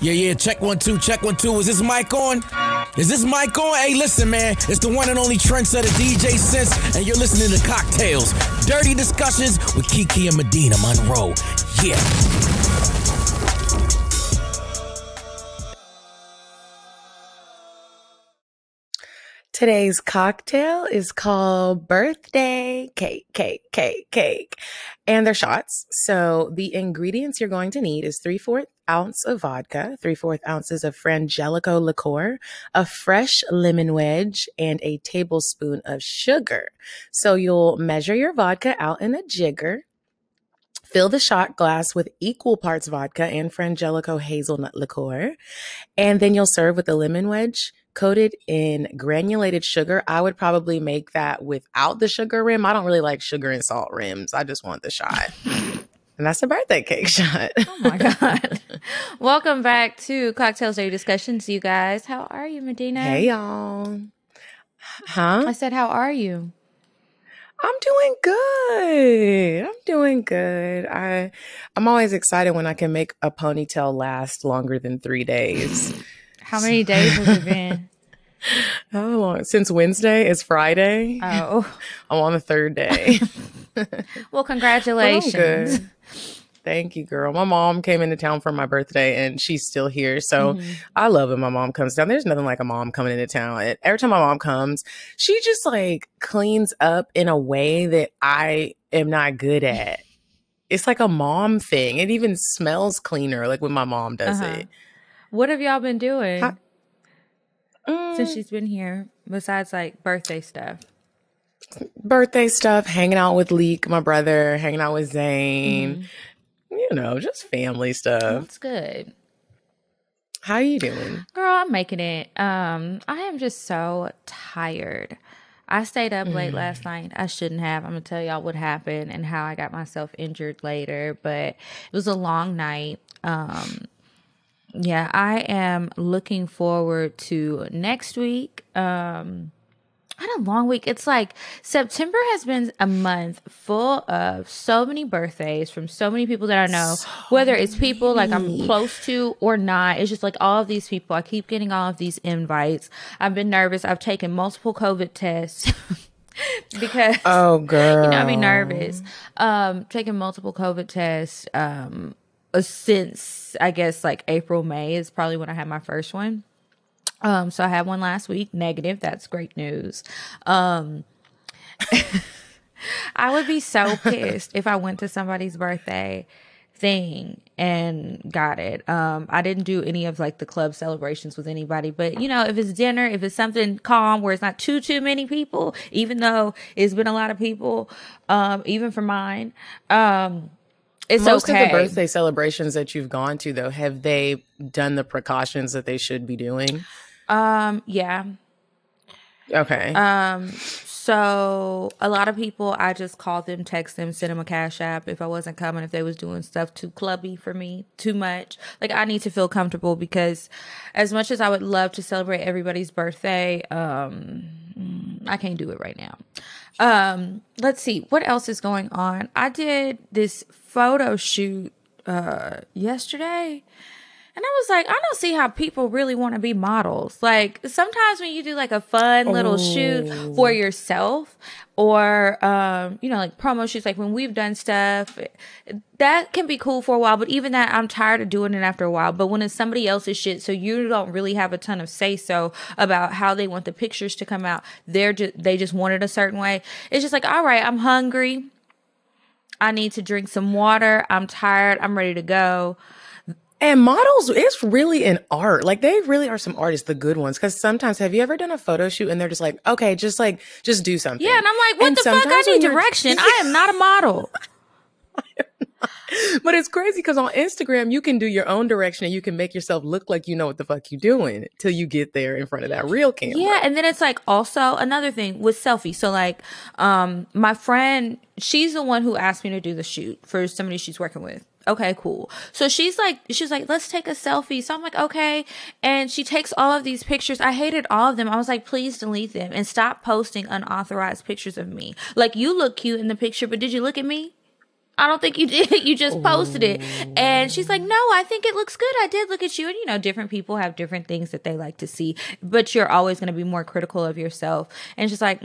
Yeah, check 1 2, check 1 2. Is this mic on? Is this mic on? Hey, listen, man. It's the one and only trendsetter DJ Sense, and you're listening to CockTales. Dirty discussions with Kiki and Medina Monroe. Yeah. Today's cocktail is called Birthday Cake. And they're shots. So the ingredients you're going to need is 3/4 ounce of vodka, 3/4 ounces of Frangelico liqueur, a fresh lemon wedge, and a tablespoon of sugar. So you'll measure your vodka out in a jigger. Fill the shot glass with equal parts vodka and Frangelico hazelnut liqueur. And then you'll serve with a lemon wedge coated in granulated sugar. I would probably make that without the sugar rim. I don't really like sugar and salt rims. I just want the shot. And that's a birthday cake shot. Oh my God. Welcome back to CockTales Dirty Discussions, you guys. How are you, Medina? Hey, y'all. Huh? I said, how are you? I'm doing good. I'm always excited when I can make a ponytail last longer than 3 days. How many days has it been? How long? Since Wednesday? It's Friday. Oh. I'm on the third day. Well, congratulations. Well, I'm good. Thank you, girl. My mom came into town for my birthday and she's still here. So I love when my mom comes down. There's nothing like a mom coming into town. And every time my mom comes, she just like cleans up in a way that I am not good at. It's like a mom thing. It even smells cleaner like when my mom does it. What have y'all been doing since she's been here besides like birthday stuff? Birthday stuff, hanging out with Leek, my brother, hanging out with Zane. You know, just family stuff. That's good. How you doing? Girl, I'm making it. I am just so tired. I stayed up late last night. I shouldn't have. I'm going to tell y'all what happened and how I got myself injured later. But it was a long night. Yeah, I am looking forward to next week. I had a long week. It's like September has been a month full of so many birthdays from so many people that I know, whether it's people like I'm close to or not. It's just like all of these people. I keep getting all of these invites. I've been nervous. I've taken multiple COVID tests because, oh, girl, you know, I'd be nervous. Taking multiple COVID tests since I guess like April, May is probably when I had my first one. So I had one last week, negative. That's great news. I would be so pissed if I went to somebody's birthday thing and got it. I didn't do any of like the club celebrations with anybody, but you know, if it's dinner, if it's something calm where it's not too many people, even though it's been a lot of people, even for mine, it's Most okay. of the birthday celebrations that you've gone to, though, have they done the precautions that they should be doing? Yeah. Okay. So a lot of people, I just called them, text them, send them a cash app if I wasn't coming, if they was doing stuff too clubby for me, too much. Like I need to feel comfortable because as much as I would love to celebrate everybody's birthday, I can't do it right now. Let's see what else is going on. I did this photo shoot yesterday. And I was like, I don't see how people really want to be models. Like sometimes when you do like a fun little shoot for yourself or, you know, like promo shoots, like when we've done stuff, that can be cool for a while. But even that, I'm tired of doing it after a while. But when it's somebody else's shit, so you don't really have a ton of say so about how they want the pictures to come out. They just want it a certain way. It's just like, all right, I'm hungry. I need to drink some water. I'm tired. I'm ready to go. And models, it's really an art. Like they really are some artists, the good ones. Because sometimes, have you ever done a photo shoot and they're just like, okay, just do something. Yeah, and I'm like, what the fuck? I need direction. I am not a model. But it's crazy because on Instagram, you can do your own direction and you can make yourself look like you know what the fuck you're doing till you get there in front of that real camera. Yeah, and then it's like also another thing with selfies. So like my friend, she's the one who asked me to do the shoot for somebody she's working with. Okay, cool. So she's like, let's take a selfie. So I'm like, okay. And she takes all of these pictures. I hated all of them. I was like, please delete them and stop posting unauthorized pictures of me. Like you look cute in the picture, but did you look at me? I don't think you did. You just posted it. And she's like, no, I think it looks good. I did look at you. And, you know, different people have different things that they like to see. But you're always going to be more critical of yourself. And she's like,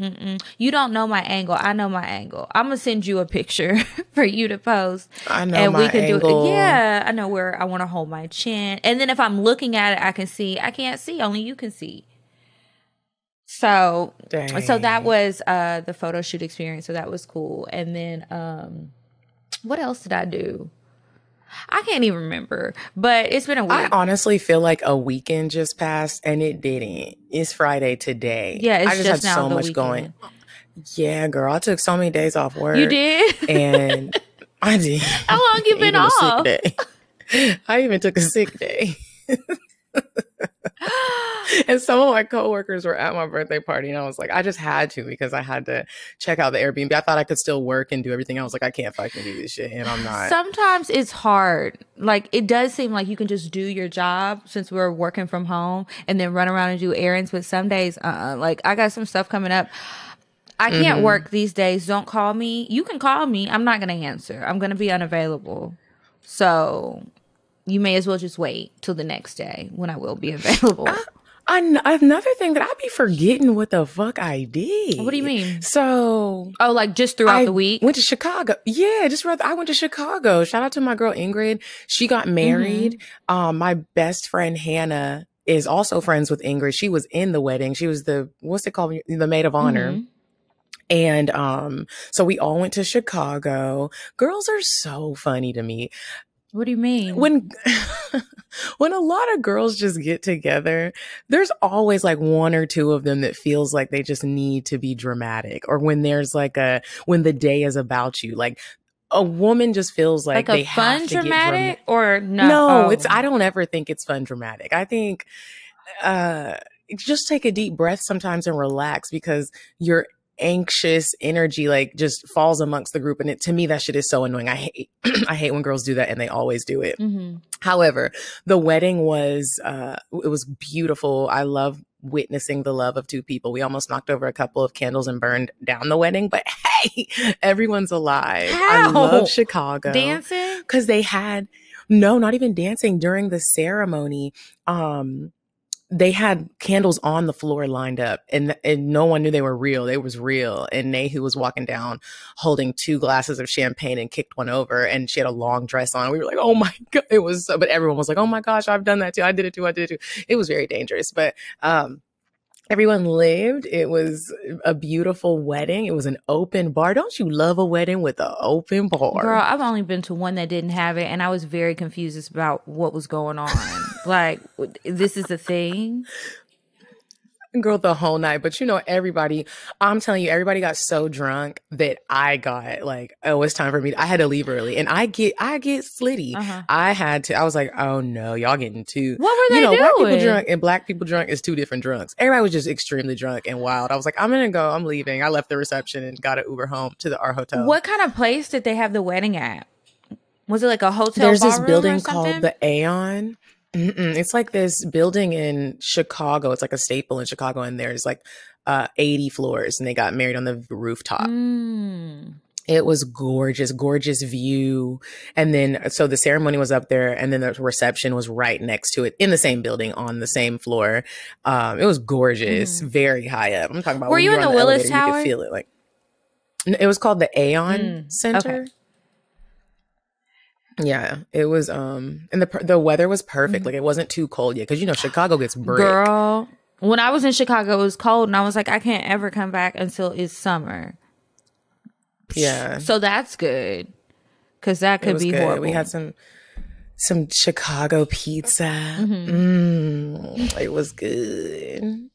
you don't know my angle. I know my angle. I'm going to send you a picture for you to post. I know and my we can angle. do it. Yeah, I know where I want to hold my chin. And then if I'm looking at it, I can see. I can't see. Only you can see. So that was the photo shoot experience. So that was cool. And then what else did I do? I can't even remember, but it's been a week. I honestly feel like a weekend just passed and it didn't. It's Friday today. Yeah, it's I just now had so the much weekend. Going. Yeah, girl, I took so many days off work. You did? And I did. How long you been off? I even took a sick day. And some of my coworkers were at my birthday party, and I was like, I just had to because I had to check out the Airbnb. I thought I could still work and do everything. I was like, I can't fucking do this shit, and I'm not. Sometimes it's hard. Like, it does seem like you can just do your job since we're working from home and then run around and do errands. But some days, like, I got some stuff coming up. I can't work these days. Don't call me. You can call me. I'm not going to answer. I'm going to be unavailable. So you may as well just wait till the next day when I will be available. Another thing that I be forgetting what the fuck I did. What do you mean? So, like just throughout the week? Went to Chicago. Yeah, I went to Chicago. Shout out to my girl Ingrid. She got married. My best friend Hannah is also friends with Ingrid. She was in the wedding. She was the maid of honor. And so we all went to Chicago. Girls are so funny to me. What do you mean? When a lot of girls just get together, there's always like one or two of them that feels like they just need to be dramatic. Or when there's when the day is about you, like a woman just feels like they have to dramatic get or no? No, I don't ever think it's fun dramatic. I think just take a deep breath sometimes and relax because your anxious energy like just falls amongst the group, and to me that shit is so annoying. I hate when girls do that, and they always do it. However, the wedding was it was beautiful. I love witnessing the love of two people. We almost knocked over a couple of candles and burned down the wedding, but hey, everyone's alive. How? I love Chicago. Dancing? Because they had not even dancing during the ceremony. They had candles on the floor lined up, and no one knew they were real. They was real. And Nahu was walking down holding 2 glasses of champagne and kicked one over, and she had a long dress on. We were like, oh my God. It was so, but everyone was like, oh my gosh, I've done that too. I did it too. It was very dangerous, but everyone lived. It was a beautiful wedding. It was an open bar. Don't you love a wedding with an open bar? Girl, I've only been to one that didn't have it, and I was very confused about what was going on. Like, this is a thing? Girl, the whole night. But everybody, I'm telling you, everybody got so drunk that I got like, oh, it's time for me. I had to leave early, and I get slitty. I was like, oh no, y'all getting too. What were they doing? White people drunk and black people drunk is 2 different drunks. Everybody was just extremely drunk and wild. I was like, I'm gonna go. I'm leaving. I left the reception and got an Uber home to our hotel. What kind of place did they have the wedding at? Was it like a hotel? There's this building called the Aeon. It's like this building in Chicago. It's like a staple in Chicago, and there's like 80 floors, and they got married on the rooftop. It was gorgeous view. And then, so the ceremony was up there, and then the reception was right next to it in the same building on the same floor. It was gorgeous, very high up. I'm talking about. Were you in the Willis Tower? You could feel it. Like, it was called the Aeon Center. Okay. Yeah, it was, and the weather was perfect. Like, it wasn't too cold yet, because Chicago gets brick. Girl, when I was in Chicago, it was cold, and I was like, I can't ever come back until it's summer. Yeah, so that's good, because that could be horrible. We had some Chicago pizza. It was good.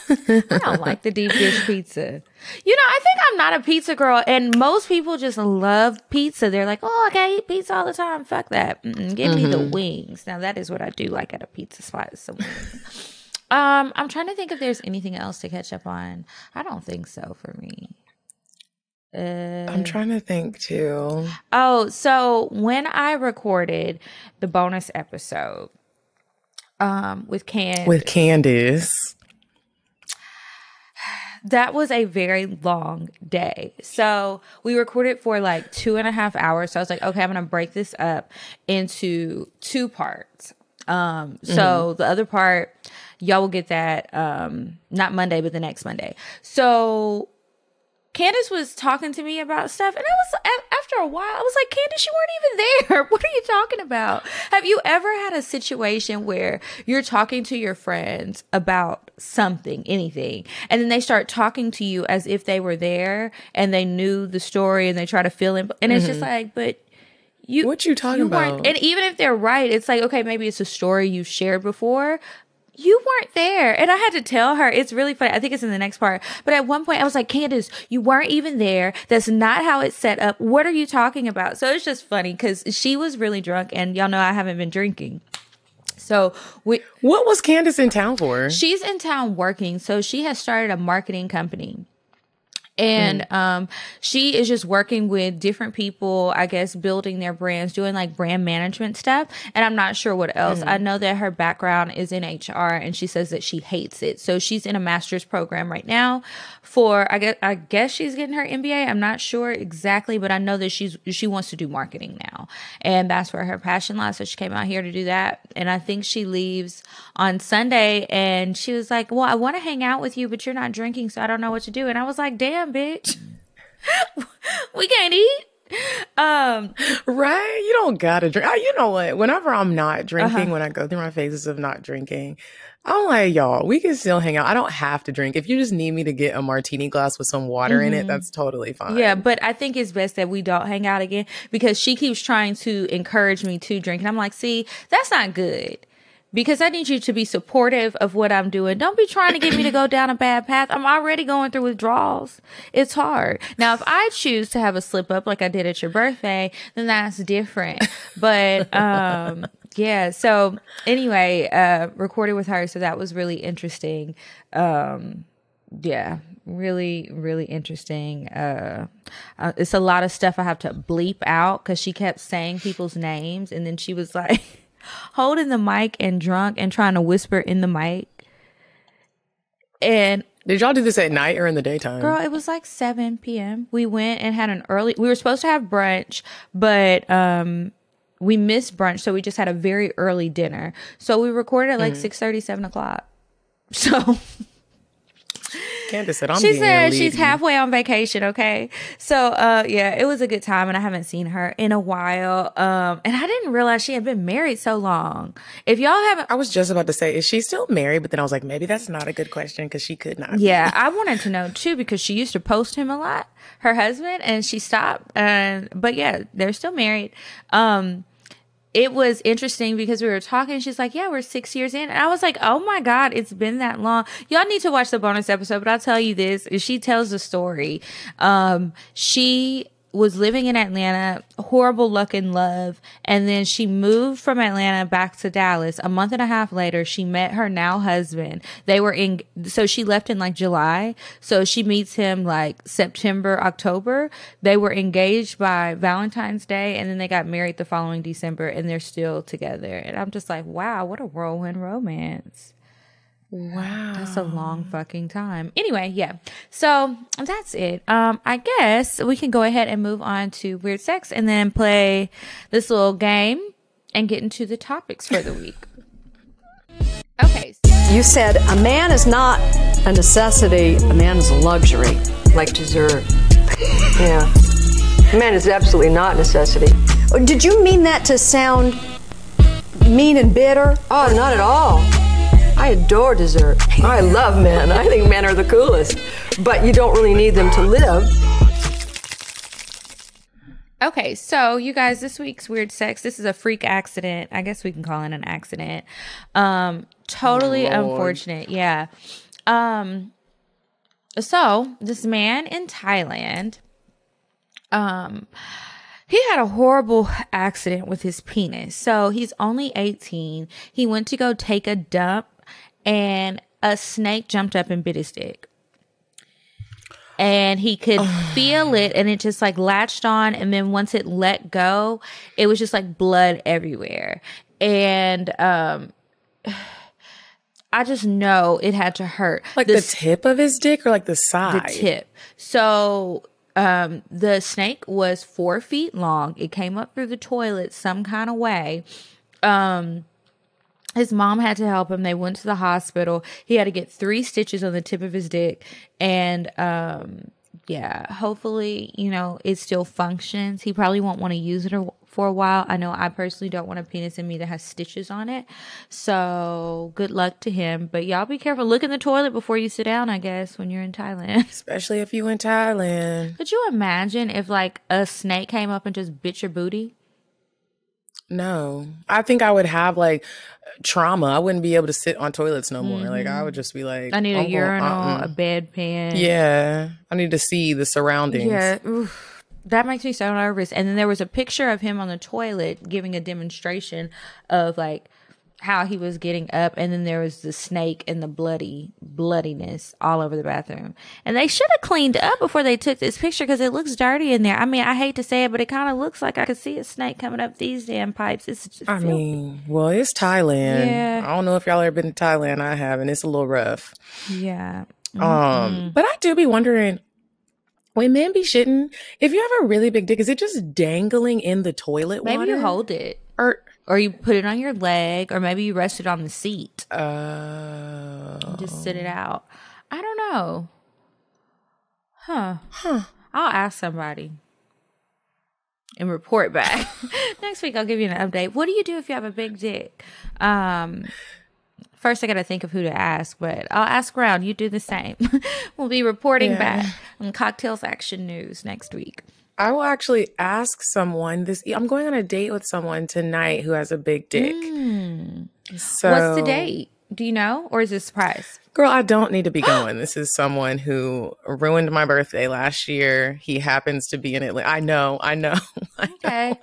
I don't like the deep dish pizza. I think I'm not a pizza girl, and most people just love pizza. They're like, oh, I can't eat pizza all the time. Fuck that. Give me the wings. Now, that is what I do like at a pizza spot. I'm trying to think if there's anything else to catch up on. I don't think so for me. I'm trying to think too. Oh, so when I recorded the bonus episode with Candace, that was a very long day. So we recorded for like 2.5 hours. So I was like, okay, I'm going to break this up into 2 parts. So the other part, y'all will get that, not Monday, but the next Monday. So Candace was talking to me about stuff, and after a while, I was like, Candace, you weren't even there. What are you talking about? Have you ever had a situation where you're talking to your friends about something, anything, and then they start talking to you as if they were there and they knew the story and they try to fill in, and it's just like, but what you talking about? And even if they're right, it's like, okay, maybe it's a story you've shared before. You weren't there. And I had to tell her, it's really funny. I think it's in the next part. But at one point I was like, Candace, you weren't even there. That's not how it's set up. What are you talking about? So it's just funny because she was really drunk, and y'all know I haven't been drinking. So what was Candace in town for? She's in town working. So she has started a marketing company. And she is just working with different people, I guess, building their brands, doing like brand management stuff. And I'm not sure what else. I know that her background is in HR, and she says that she hates it. So she's in a master's program right now for, I guess she's getting her MBA. I'm not sure exactly, but I know that she wants to do marketing now. And that's where her passion lies. So she came out here to do that. And I think she leaves on Sunday, and she was like, well, I want to hang out with you, but you're not drinking, so I don't know what to do. And I was like, damn, bitch, we can't eat. Right? You don't gotta drink. You know what? Whenever I'm not drinking, when I go through my phases of not drinking, I'm like, y'all, we can still hang out. I don't have to drink. If you just need me to get a martini glass with some water in it, that's totally fine. Yeah, but I think it's best that we don't hang out again, because she keeps trying to encourage me to drink. And I'm like, see, that's not good. Because I need you to be supportive of what I'm doing. Don't be trying to get me to go down a bad path. I'm already going through withdrawals. It's hard. Now, if I choose to have a slip up like I did at your birthday, then that's different. But, yeah. So anyway, recorded with her. So that was really interesting. Yeah, really, really interesting. It's a lot of stuff I have to bleep out because she kept saying people's names. And then she was like, holding the mic and drunk and trying to whisper in the mic. And did y'all do this at night or in the daytime? Girl, it was like 7 p.m. We went and had we were supposed to have brunch, but we missed brunch, so we just had a very early dinner. So we recorded at like 6:30, 7 o'clock. So Candace said, she said she's halfway on vacation, okay? So, yeah, it was a good time, and I haven't seen her in a while. And I didn't realize she had been married so long. If y'all haven't... I was just about to say, is she still married? But then I was like, maybe that's not a good question because she could not. Yeah, I wanted to know, too, because she used to post him a lot, her husband, and she stopped. But, yeah, they're still married. It was interesting because we were talking. She's like, yeah, we're 6 years in. And I was like, oh my God, it's been that long. Y'all need to watch the bonus episode, but I'll tell you this. She tells the story. She was living in Atlanta, horrible luck in love. And then she moved from Atlanta back to Dallas. A month and a half later, she met her now husband. So she left in like July. So she meets him like September, October. They were engaged by Valentine's Day, and then they got married the following December, and they're still together. And I'm just like, wow, what a whirlwind romance. Wow. That's a long fucking time. Anyway, yeah. So that's it. I guess we can go ahead and move on to weird sex and then play this little game and get into the topics for the week. Okay. You said a man is not a necessity, a man is a luxury. Like dessert. Yeah. A man is absolutely not a necessity. Did you mean that to sound mean and bitter? Oh, not at all. I adore dessert. I love men. I think men are the coolest. But you don't really need them to live. Okay, so you guys, this week's weird sex, this is a freak accident. I guess we can call it an accident. Totally unfortunate. Yeah. So this man in Thailand, he had a horrible accident with his penis. So he's only 18. He went to go take a dump, and a snake jumped up and bit his dick. And he could feel it, and it just like latched on. And then once it let go, it was just like blood everywhere. And I just know it had to hurt. Like the tip of his dick or like the side? The tip. So the snake was 4 feet long. It came up through the toilet some kind of way. His mom had to help him. They went to the hospital. He had to get 3 stitches on the tip of his dick. And yeah, hopefully, you know, it still functions. He probably won't want to use it for a while. I know I personally don't want a penis in me that has stitches on it. So good luck to him. But y'all be careful. Look in the toilet before you sit down, I guess, when you're in Thailand. Especially if you in Thailand. Could you imagine if like a snake came up and just bit your booty? No. I think I would have like trauma. I wouldn't be able to sit on toilets no more. Like I would just be like, I need a urinal, a bedpan. Yeah. I need to see the surroundings. Yeah. Oof. That makes me so nervous. And then there was a picture of him on the toilet giving a demonstration of like how he was getting up, and then there was the snake and the bloodiness all over the bathroom. And they should have cleaned up before they took this picture because it looks dirty in there. I mean, I hate to say it, but it kind of looks like I could see a snake coming up these damn pipes. It's just well, it's Thailand. Yeah. I don't know if y'all ever been to Thailand. I haven't. It's a little rough. Yeah. But I do be wondering, when men be shitting, if you have a really big dick, is it just dangling in the toilet water? Maybe you hold it. Or you put it on your leg, or maybe you rest it on the seat. And just sit it out. I don't know. Huh. I'll ask somebody and report back. Next week, I'll give you an update. What do you do if you have a big dick? First, I got to think of who to ask, but I'll ask around. You do the same. We'll be reporting back on CockTales Action News next week. I will actually ask someone I'm going on a date with someone tonight who has a big dick. So, what's the date? Do you know? Or is it a surprise? Girl, I don't need to be going. This is someone who ruined my birthday last year. He happens to be in Atlanta. I know. Okay.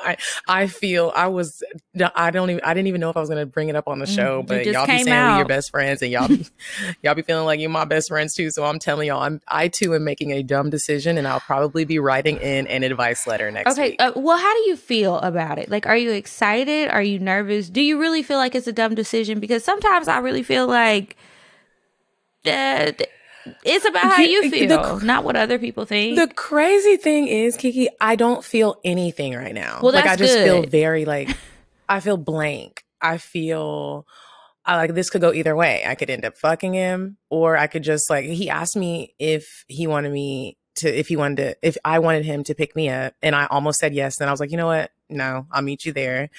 I feel I didn't even know if I was going to bring it up on the show, but y'all be saying we're your best friends, and y'all be feeling like you're my best friends too. So I'm telling y'all, I too am making a dumb decision, and I'll probably be writing in an advice letter next week. Well, how do you feel about it? Like, are you excited? Are you nervous? Do you really feel like it's a dumb decision? Because sometimes I really feel like it's about how you feel, not what other people think. The crazy thing is, Kiki, I don't feel anything right now. Well, that's I just good. feel very I feel blank. I feel this could go either way. I could end up fucking him, or I could just he asked me if I wanted him to pick me up, and I almost said yes. Then I was like, you know what? No, I'll meet you there.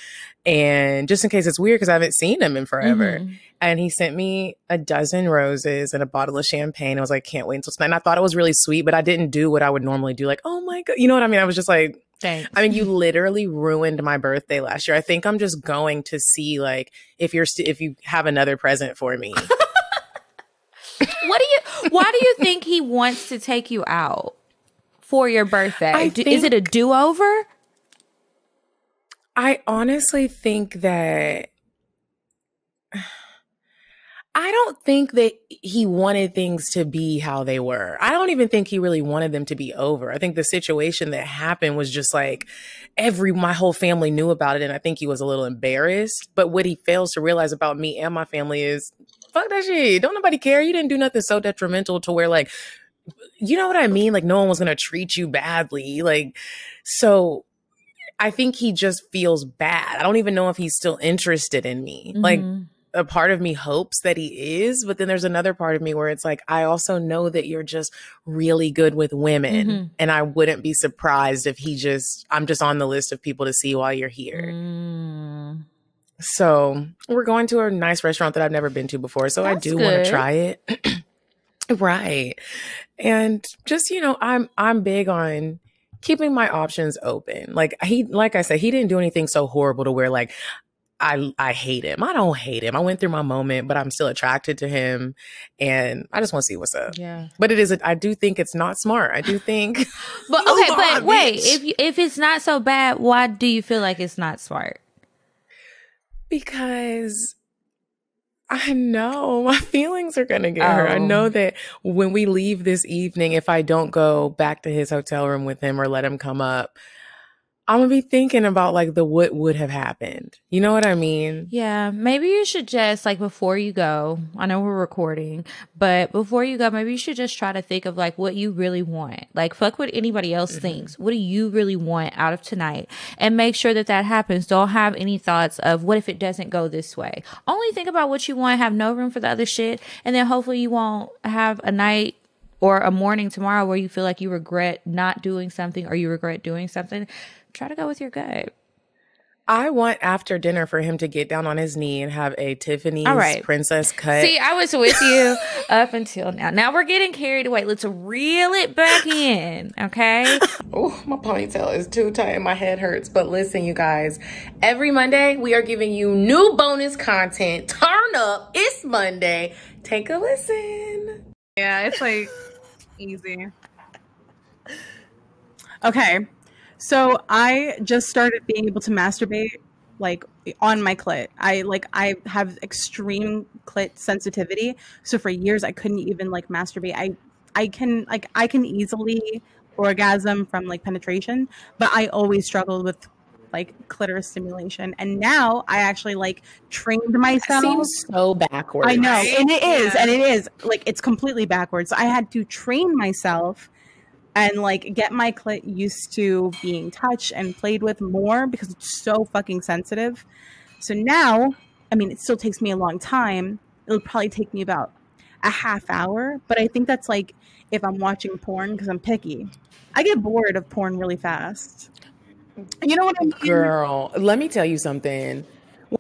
And just in case it's weird, because I haven't seen him in forever. And he sent me a dozen roses and a bottle of champagne. I was like, can't wait until tonight. And I thought it was really sweet, but I didn't do what I would normally do. Like, oh my God. You know what I mean? I was just like, thanks. I mean, you literally ruined my birthday last year. I think I'm just going to see if you have another present for me. Why do you think he wants to take you out for your birthday? Is it a do-over? I honestly think that I don't think that he wanted things to be how they were. I don't even think he really wanted them to be over. I think the situation that happened was just my whole family knew about it, and I think he was a little embarrassed. But what he fails to realize about me and my family is, fuck that shit. Don't nobody care. You didn't do nothing so detrimental to where you know what I mean? No one was going to treat you badly. So I think he just feels bad. I don't even know if he's still interested in me. A part of me hopes that he is, but then there's another part of me where it's I also know that you're just really good with women. And I wouldn't be surprised if I'm just on the list of people to see while you're here. So we're going to a nice restaurant that I've never been to before. So I do want to try it. Right. And just, I'm big on keeping my options open. Like I said, he didn't do anything so horrible to where I hate him. I don't hate him. I went through my moment, but I'm still attracted to him, and I just want to see what's up. Yeah. But I do think it's not smart. I do think. But okay, but wait, if it's not so bad, why do you feel like it's not smart? Because I know my feelings are going to get hurt. I know that when we leave this evening, if I don't go back to his hotel room with him or let him come up, I'm gonna be thinking about like the what would have happened. You know what I mean? Yeah, maybe you should just like before you go, I know we're recording, but before you go, maybe you should just try to think of like what you really want. Like fuck what anybody else thinks. What do you really want out of tonight? And make sure that that happens. Don't have any thoughts of what if it doesn't go this way. Only think about what you want, have no room for the other shit, and then hopefully you won't have a night or a morning tomorrow where you feel like you regret not doing something or you regret doing something. Try to go with your gut. I want after dinner for him to get down on his knee and have a Tiffany's princess cut. See, I was with you up until now. Now we're getting carried away. Let's reel it back in, okay? Oh, my ponytail is too tight and my head hurts. But listen, you guys, every Monday we are giving you new bonus content. Turn up. It's Monday. Take a listen. Yeah, it's like easy. Okay. So I just started being able to masturbate like on my clit. I have extreme clit sensitivity. So for years I couldn't even like masturbate. I can easily orgasm from like penetration, but I always struggled with like clitoris stimulation. And now I actually like trained myself. That seems so backwards. I know, and it is like it's completely backwards. So I had to train myself and like get my clit used to being touched and played with more because it's so fucking sensitive. So now, I mean, it still takes me a long time. It'll probably take me about a half hour, but I think that's like if I'm watching porn because I'm picky. I get bored of porn really fast. You know what I mean? Girl, let me tell you something.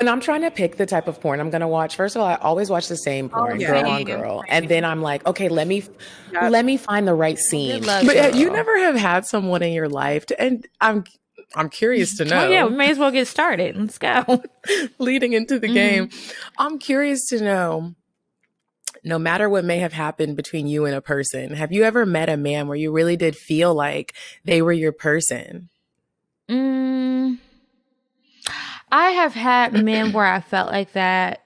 When I'm trying to pick the type of porn I'm going to watch, first of all, I always watch the same porn, girl on girl. And then I'm like, okay, let me find the right scene. But you never have had someone in your life, and I'm curious to know. Oh, yeah, we may as well get started. Let's go. Leading into the game, I'm curious to know, no matter what may have happened between you and a person, have you ever met a man where you really did feel like they were your person? I have had men where I felt like that.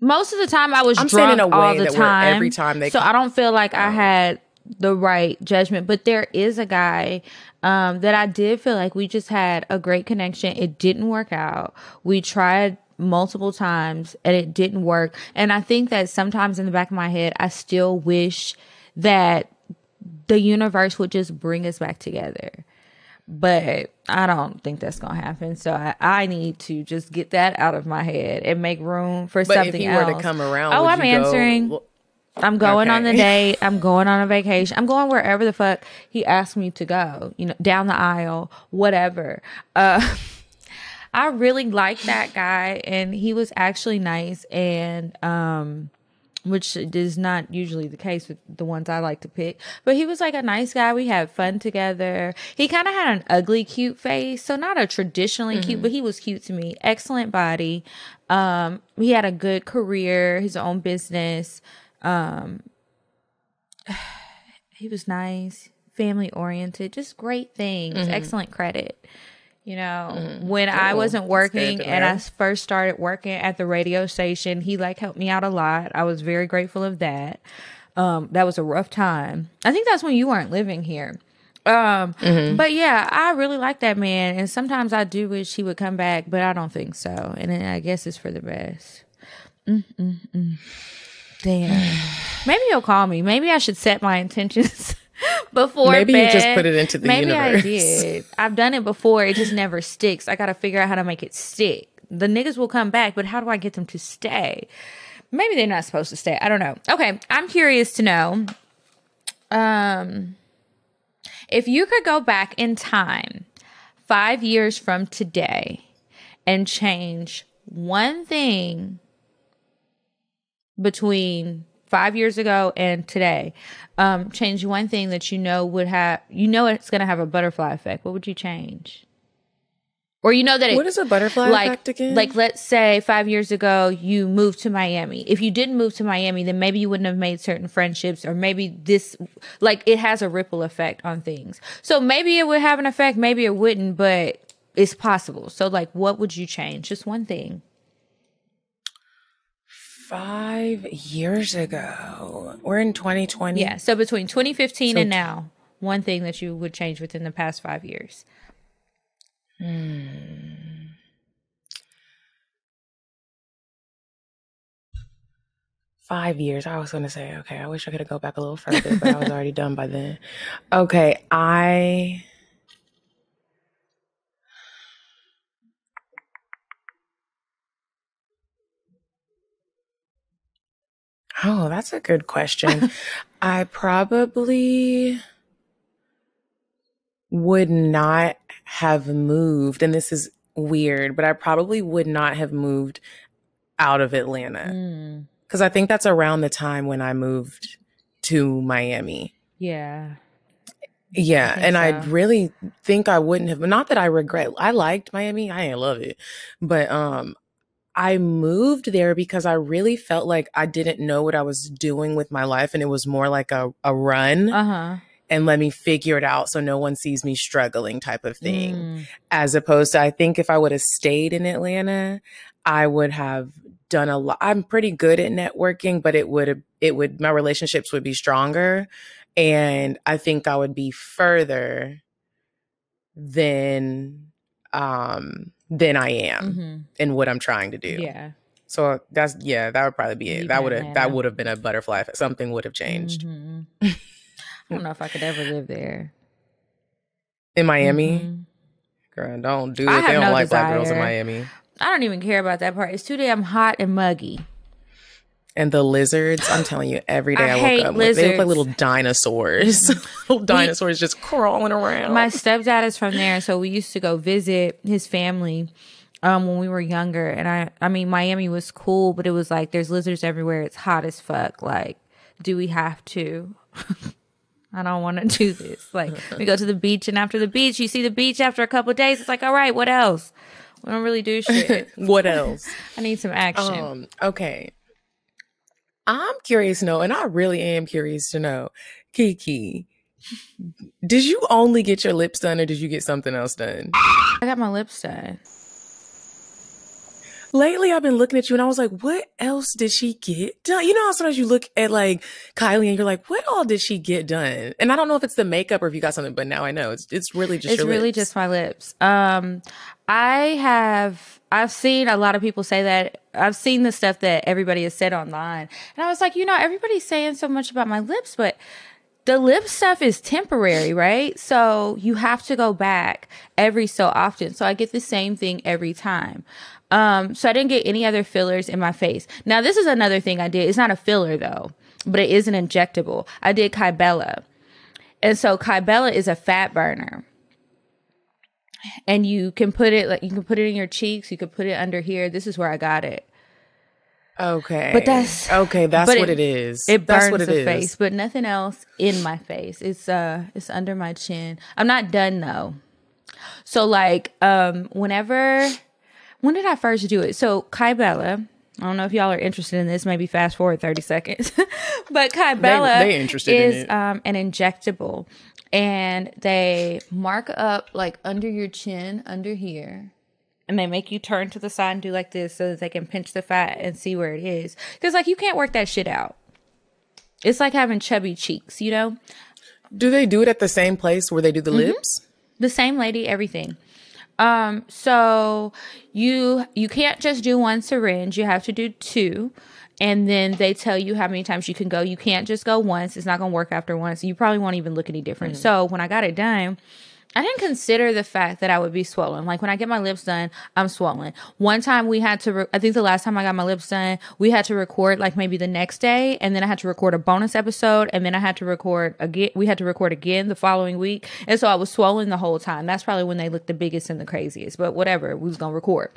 Most of the time I was drunk all the time. Every time so I don't feel like I had the right judgment. But there is a guy that I did feel like we just had a great connection. It didn't work out. We tried multiple times and it didn't work. And I think that sometimes in the back of my head, I still wish that the universe would just bring us back together. But I don't think that's going to happen. So I need to just get that out of my head and make room for something else. But if he were to come around, I'm answering. I'm going on the date. I'm going on a vacation. I'm going wherever the fuck he asked me to go. You know, down the aisle, whatever. I really liked that guy, and he was actually nice, and which is not usually the case with the ones I like to pick. But he was like a nice guy. We had fun together. He kind of had an ugly, cute face. So not a traditionally cute, but he was cute to me. Excellent body. He had a good career, his own business. He was nice, family oriented, just great things. Excellent credit. You know, when I wasn't working and I first started working at the radio station, he like helped me out a lot. I was very grateful of that. That was a rough time. I think that's when you weren't living here. But yeah, I really like that man. And sometimes I do wish he would come back, but I don't think so. And I guess it's for the best. Damn. Maybe he'll call me. Maybe I should set my intentions before maybe bed. You just put it into the universe. Maybe I did. I've done it before. It just never sticks. I got to figure out how to make it stick. The niggas will come back, but how do I get them to stay? Maybe they're not supposed to stay. I don't know. Okay, I'm curious to know. If you could go back in time 5 years from today and change one thing between 5 years ago and today, change one thing that you know would have, you know, it's going to have a butterfly effect, what would you change? Or you know that what is a butterfly effect again? Like, let's say 5 years ago you moved to Miami. If you didn't move to Miami, then maybe you wouldn't have made certain friendships, or maybe this, like, it has a ripple effect on things. So maybe it would have an effect, maybe it wouldn't, but it's possible. So, like, what would you change? Just one thing. 5 years ago. We're in 2020. Yeah. So between 2015 and now, one thing that you would change within the past 5 years? 5 years. I was going to say, okay, I wish I could go back a little further, but I was already done by then. Okay, Oh, that's a good question. I probably would not have moved, and this is weird, but I probably would not have moved out of Atlanta. Because I think that's around the time when I moved to Miami. Yeah. Yeah, and I really think I wouldn't have, not that I regret, I liked Miami, I didn't love it, but I moved there because I really felt like I didn't know what I was doing with my life, and it was more like a run. And let me figure it out so no one sees me struggling type of thing. As opposed to, I think if I would have stayed in Atlanta, I would have done a lot. I'm pretty good at networking, but my relationships would be stronger. And I think I would be further than I am in what I'm trying to do. Yeah. So that would probably be it. That would have been a butterfly. Something would have changed. I don't know if I could ever live there. In Miami? Girl, don't do it. They don't like black girls in Miami. I don't even care about that part. It's too damn hot and muggy. And the lizards, I'm telling you, every day I woke up, they look like little dinosaurs. Little dinosaurs just crawling around. My stepdad is from there, so we used to go visit his family when we were younger. And I mean, Miami was cool, but it was like, there's lizards everywhere. It's hot as fuck. Like, do we have to? I don't want to do this. Like, we go to the beach, and after the beach, you see the beach after a couple of days. It's like, all right, what else? We don't really do shit. What else? I need some action. Okay. I'm curious to know, and I really am curious to know, Kiki, did you only get your lips done, or did you get something else done? I got my lips done. Lately, I've been looking at you and I was like, what else did she get done? You know how sometimes you look at like Kylie and you're like, what all did she get done? And I don't know if it's the makeup or if you got something, but now I know it's really just your lips. It's really just my lips. I've seen a lot of people say that. I've seen the stuff that everybody has said online. And I was like, everybody's saying so much about my lips, but the lip stuff is temporary, right? So you have to go back every so often. So I get the same thing every time. So I didn't get any other fillers in my face. Now, this is another thing I did. It's not a filler though, but it is an injectable. I did Kybella. And so Kybella is a fat burner. And you can put it in your cheeks. You could put it under here. This is where I got it. Okay. But that's what it is. It burns what it the is. face, but nothing else in my face. It's under my chin. I'm not done though. So like, when did I first do it? So Kybella, I don't know if y'all are interested in this, maybe fast forward 30 seconds. But Kybella they interested is in it. An injectable. And they mark up like under your chin, under here. And they make you turn to the side and do like this so that they can pinch the fat and see where it is. Because like you can't work that shit out. It's like having chubby cheeks, Do they do it at the same place where they do the lips? The same lady, everything. So you can't just do one syringe. You have to do 2. And then they tell you how many times you can go. You can't just go once. It's not going to work after once. You probably won't even look any different. So when I got it done, I didn't consider the fact that I would be swollen. Like when I get my lips done, I'm swollen. One time we had to, I think the last time I got my lips done, we had to record like maybe the next day. And then I had to record a bonus episode. And then I had to record again. We had to record again the following week. And so I was swollen the whole time. That's probably when they looked the biggest and the craziest. But whatever, we was going to record.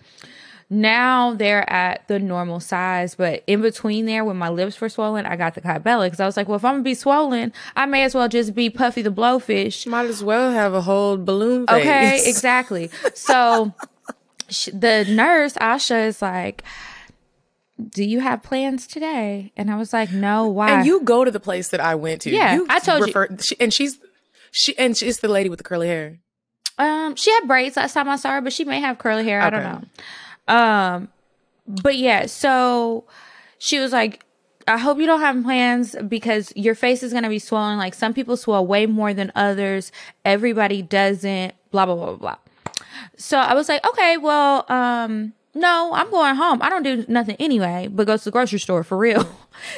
Now they're at the normal size, but in between there, when my lips were swollen, I got the Kybella because I was like, well, if I'm gonna be swollen, I may as well just be Puffy the Blowfish. Might as well have a whole balloon face. Okay, exactly. So the nurse, Asha, is like, do you have plans today? And I was like, no, why? And you go to the place that I went to. Yeah, I told you. And she's the lady with the curly hair. She had braids last time I saw her, but she may have curly hair. I don't know. But yeah, so she was like, I hope you don't have plans because your face is going to be swollen. Like some people swell way more than others. Everybody doesn't, blah, blah, blah, blah, blah. So I was like, okay, well, no, I'm going home. I don't do nothing anyway, but go to the grocery store for real.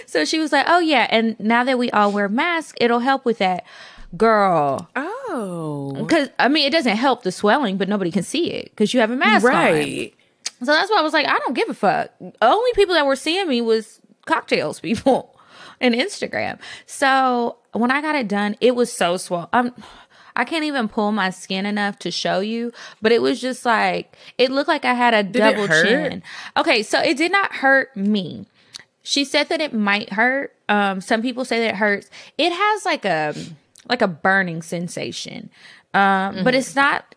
So she was like, oh yeah. And now that we all wear masks, it'll help with that. Girl. Oh. Because, I mean, it doesn't help the swelling, but nobody can see it because you have a mask on. Right. So that's why I was like, I don't give a fuck. Only people that were seeing me was CockTales people and Instagram. So when I got it done, it was so swollen. I can't even pull my skin enough to show you, but it was just like, it looked like I had a double chin. Okay, so it did not hurt me. She said that it might hurt. Some people say that it hurts. It has like a burning sensation. But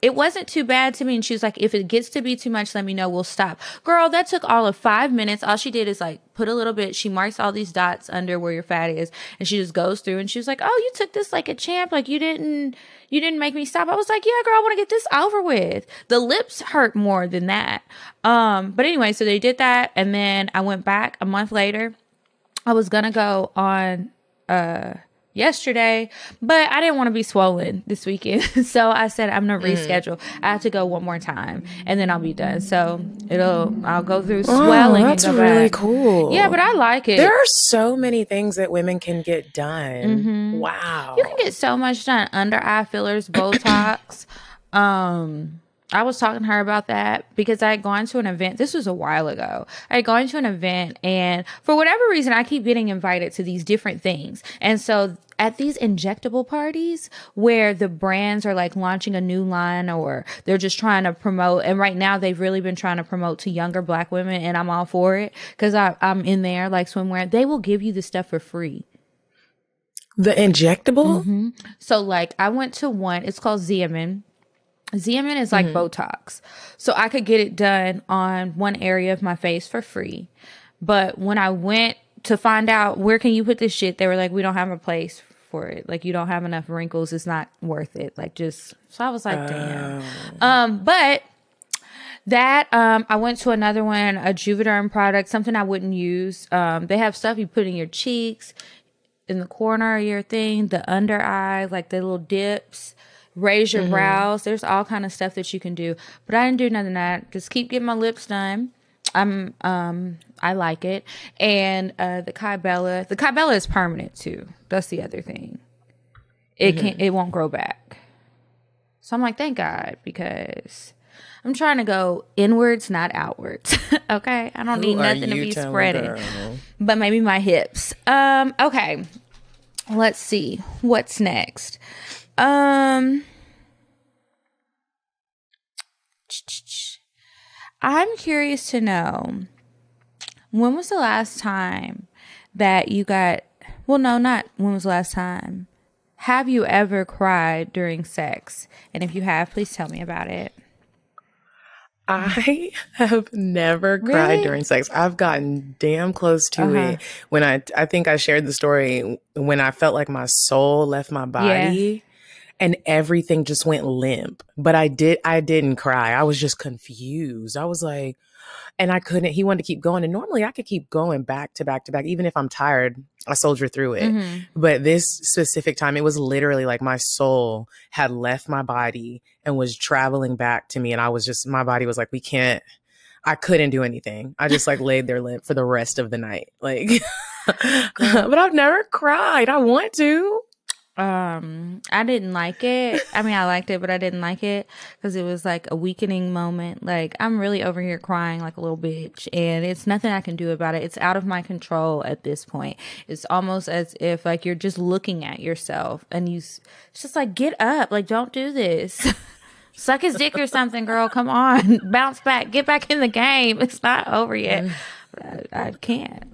it wasn't too bad to me. And she was like, if it gets to be too much, let me know. We'll stop. Girl, that took all of 5 minutes. All she did is like put a little bit. She marks all these dots under where your fat is. And she just goes through and she was like, oh, you took this like a champ. Like you didn't make me stop. I was like, yeah, girl, I want to get this over with. The lips hurt more than that. But anyway, so they did that. And then I went back a month later. I was going to go on, yesterday, but I didn't want to be swollen this weekend. So I said, I'm going to reschedule. I have to go one more time and then I'll be done. So I'll go through swelling. That's and go really back. cool. Yeah, but I like it. There are so many things that women can get done. Mm-hmm. Wow. You can get so much done. Under eye fillers, Botox. I was talking to her about that because I had gone to an event. This was a while ago. I had gone to an event and for whatever reason, I keep getting invited to these different things. And so at these injectable parties where the brands are like launching a new line or they're just trying to promote. And right now they've really been trying to promote to younger Black women and I'm all for it because I'm in there like swimwear. They will give you the stuff for free. The injectable? Mm-hmm. So like I went to one, it's called Xeomin. Xeomin is like Botox. So I could get it done on one area of my face for free. But when I went to find out where can you put this shit, they were like, we don't have a place for it. Like you don't have enough wrinkles. It's not worth it. Like just, so I was like, damn. But that, I went to another one, a Juvederm product, something I wouldn't use. They have stuff you put in your cheeks, in the corner of your thing, the under eye, like the little dips. Raise your brows. There's all kind of stuff that you can do. But I didn't do none of that. Just keep getting my lips done. I like it. And the Kybella is permanent too. That's the other thing. It won't grow back. So I'm like, thank God, because I'm trying to go inwards, not outwards. Okay? I don't need nothing to be spreading. But maybe my hips. Okay. Let's see. What's next? I'm curious to know, when was the last time that you got, well, no, not when was the last time. Have you ever cried during sex? And if you have, please tell me about it. I have never cried during sex. I've gotten damn close to it. When I think I shared the story when I felt like my soul left my body. Yeah. And everything just went limp. But I didn't cry. I was just confused. I was like, and I couldn't, he wanted to keep going. And normally I could keep going back to back to back. Even if I'm tired, I soldier through it. But this specific time, it was literally like my soul had left my body and was traveling back to me. And I was just, my body was like, I couldn't do anything. I just like laid there limp for the rest of the night. Like, but I've never cried. I want to. I didn't like it. I mean, I liked it, but I didn't like it because it was like a weakening moment. Like I'm really over here crying like a little bitch and it's nothing I can do about it. It's out of my control at this point. It's almost as if like you're just looking at yourself and it's just like, get up. Like, don't do this. Suck his dick or something, girl. Come on. Bounce back. Get back in the game. It's not over yet. I can't.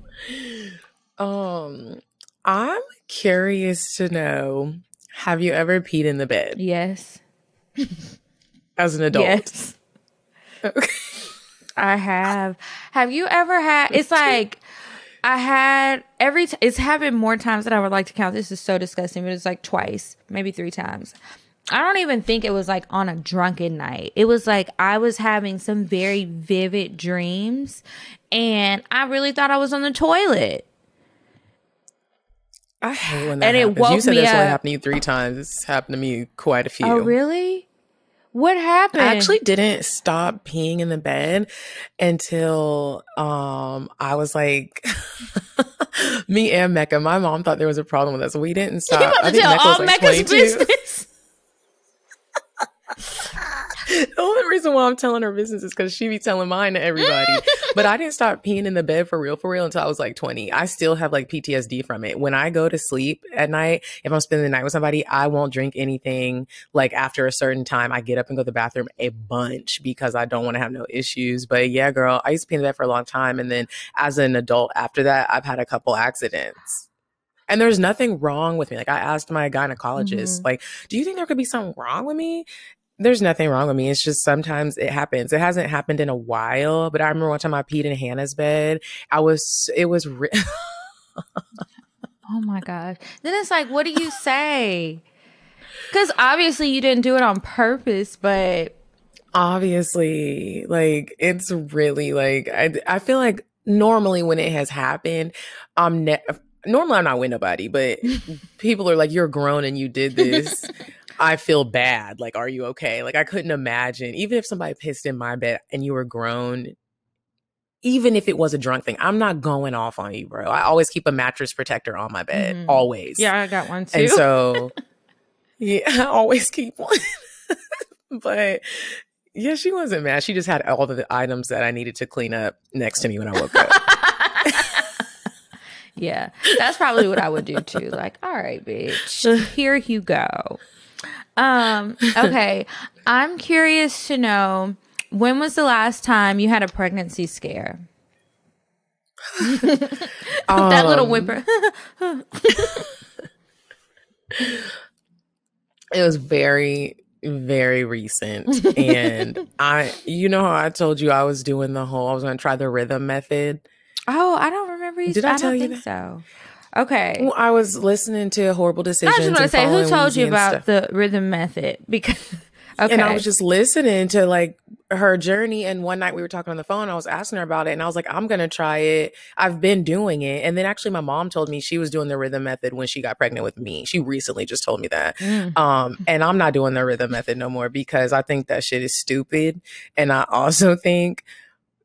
I'm curious to know, have you ever peed in the bed? Yes. As an adult? Yes. Okay. I have. Have you ever had, it's like, I had it's happened more times than I would like to count. This is so disgusting, but it's like twice, maybe 3 times. I don't even think it was like on a drunken night. It was like I was having some very vivid dreams and I really thought I was on the toilet. I hate when that And happens. it woke You said me this only up. happened to you 3 times. It's happened to me quite a few. Oh, really? What happened? I actually didn't stop peeing in the bed until I was like me and Mecca. My mom thought there was a problem with us. We didn't stop. You about to tell Mecca all was like Mecca's 22. business? The only reason why I'm telling her business is because she be telling mine to everybody. But I didn't stop peeing in the bed for real until I was like 20. I still have like PTSD from it. When I go to sleep at night, if I'm spending the night with somebody, I won't drink anything. Like after a certain time, I get up and go to the bathroom a bunch because I don't want to have no issues. But yeah, girl, I used to pee in the bed for a long time. And then as an adult after that, I've had a couple accidents. And there's nothing wrong with me. Like I asked my gynecologist, like, do you think there could be something wrong with me? There's nothing wrong with me. It's just sometimes it happens. It hasn't happened in a while, but I remember one time I peed in Hannah's bed. Oh my gosh. Then it's like, what do you say? Because obviously you didn't do it on purpose, but obviously, like, it's really like, I feel like normally when it has happened, normally I'm not with nobody, but people are like, you're grown and you did this. I feel bad. Like, are you okay? Like, I couldn't imagine, even if somebody pissed in my bed and you were grown, even if it was a drunk thing, I'm not going off on you, bro. I always keep a mattress protector on my bed. Always. Yeah, I got one too. And so, yeah, I always keep one. But yeah, she wasn't mad. She just had all the items that I needed to clean up next to me when I woke up. Yeah, that's probably what I would do too. Like, all right, bitch, here you go. Okay, I'm curious to know, when was the last time you had a pregnancy scare? That little whimper. It was very, very recent. And you know how I told you I was doing I was going to try the rhythm method. Oh, I don't remember you. Did I tell you think that? So. Okay. Well, I was listening to Horrible Decisions. I was just going to say, who told you about stuff. the rhythm method? Because, okay. And I was just listening to like her journey. And one night we were talking on the phone. I was asking her about it. And I was like, I'm going to try it. I've been doing it. And then actually my mom told me she was doing the rhythm method when she got pregnant with me. She recently just told me that. And I'm not doing the rhythm method no more because I think that shit is stupid. And I also think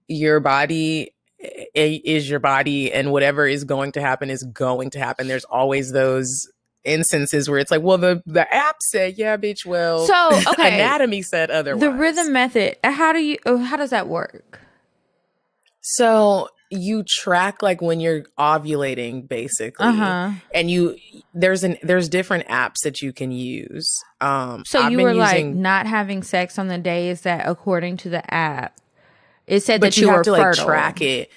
your body is your body, and whatever is going to happen is going to happen. There's always those instances where it's like, well, the app said, yeah, bitch, well, so okay, anatomy said otherwise. The rhythm method, how does that work? So you track like when you're ovulating, basically, and there's different apps that you can use. So you were like not having sex on the days that, according to the app, it said that you have were to fertile. like track it.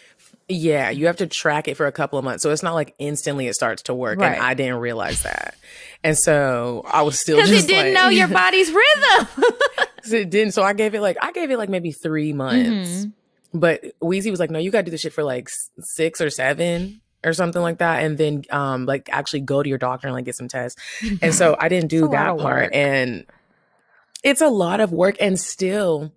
Yeah, you have to track it for a couple of months. So it's not like instantly it starts to work. Right. And I didn't realize that. And so I was still just because it didn't know your body's rhythm. It didn't. So I gave it like maybe 3 months. But Weezy was like, no, you got to do this shit for like 6 or 7 or something like that. And then like actually go to your doctor and like get some tests. And so I didn't do that part. And it's a lot of work. And still,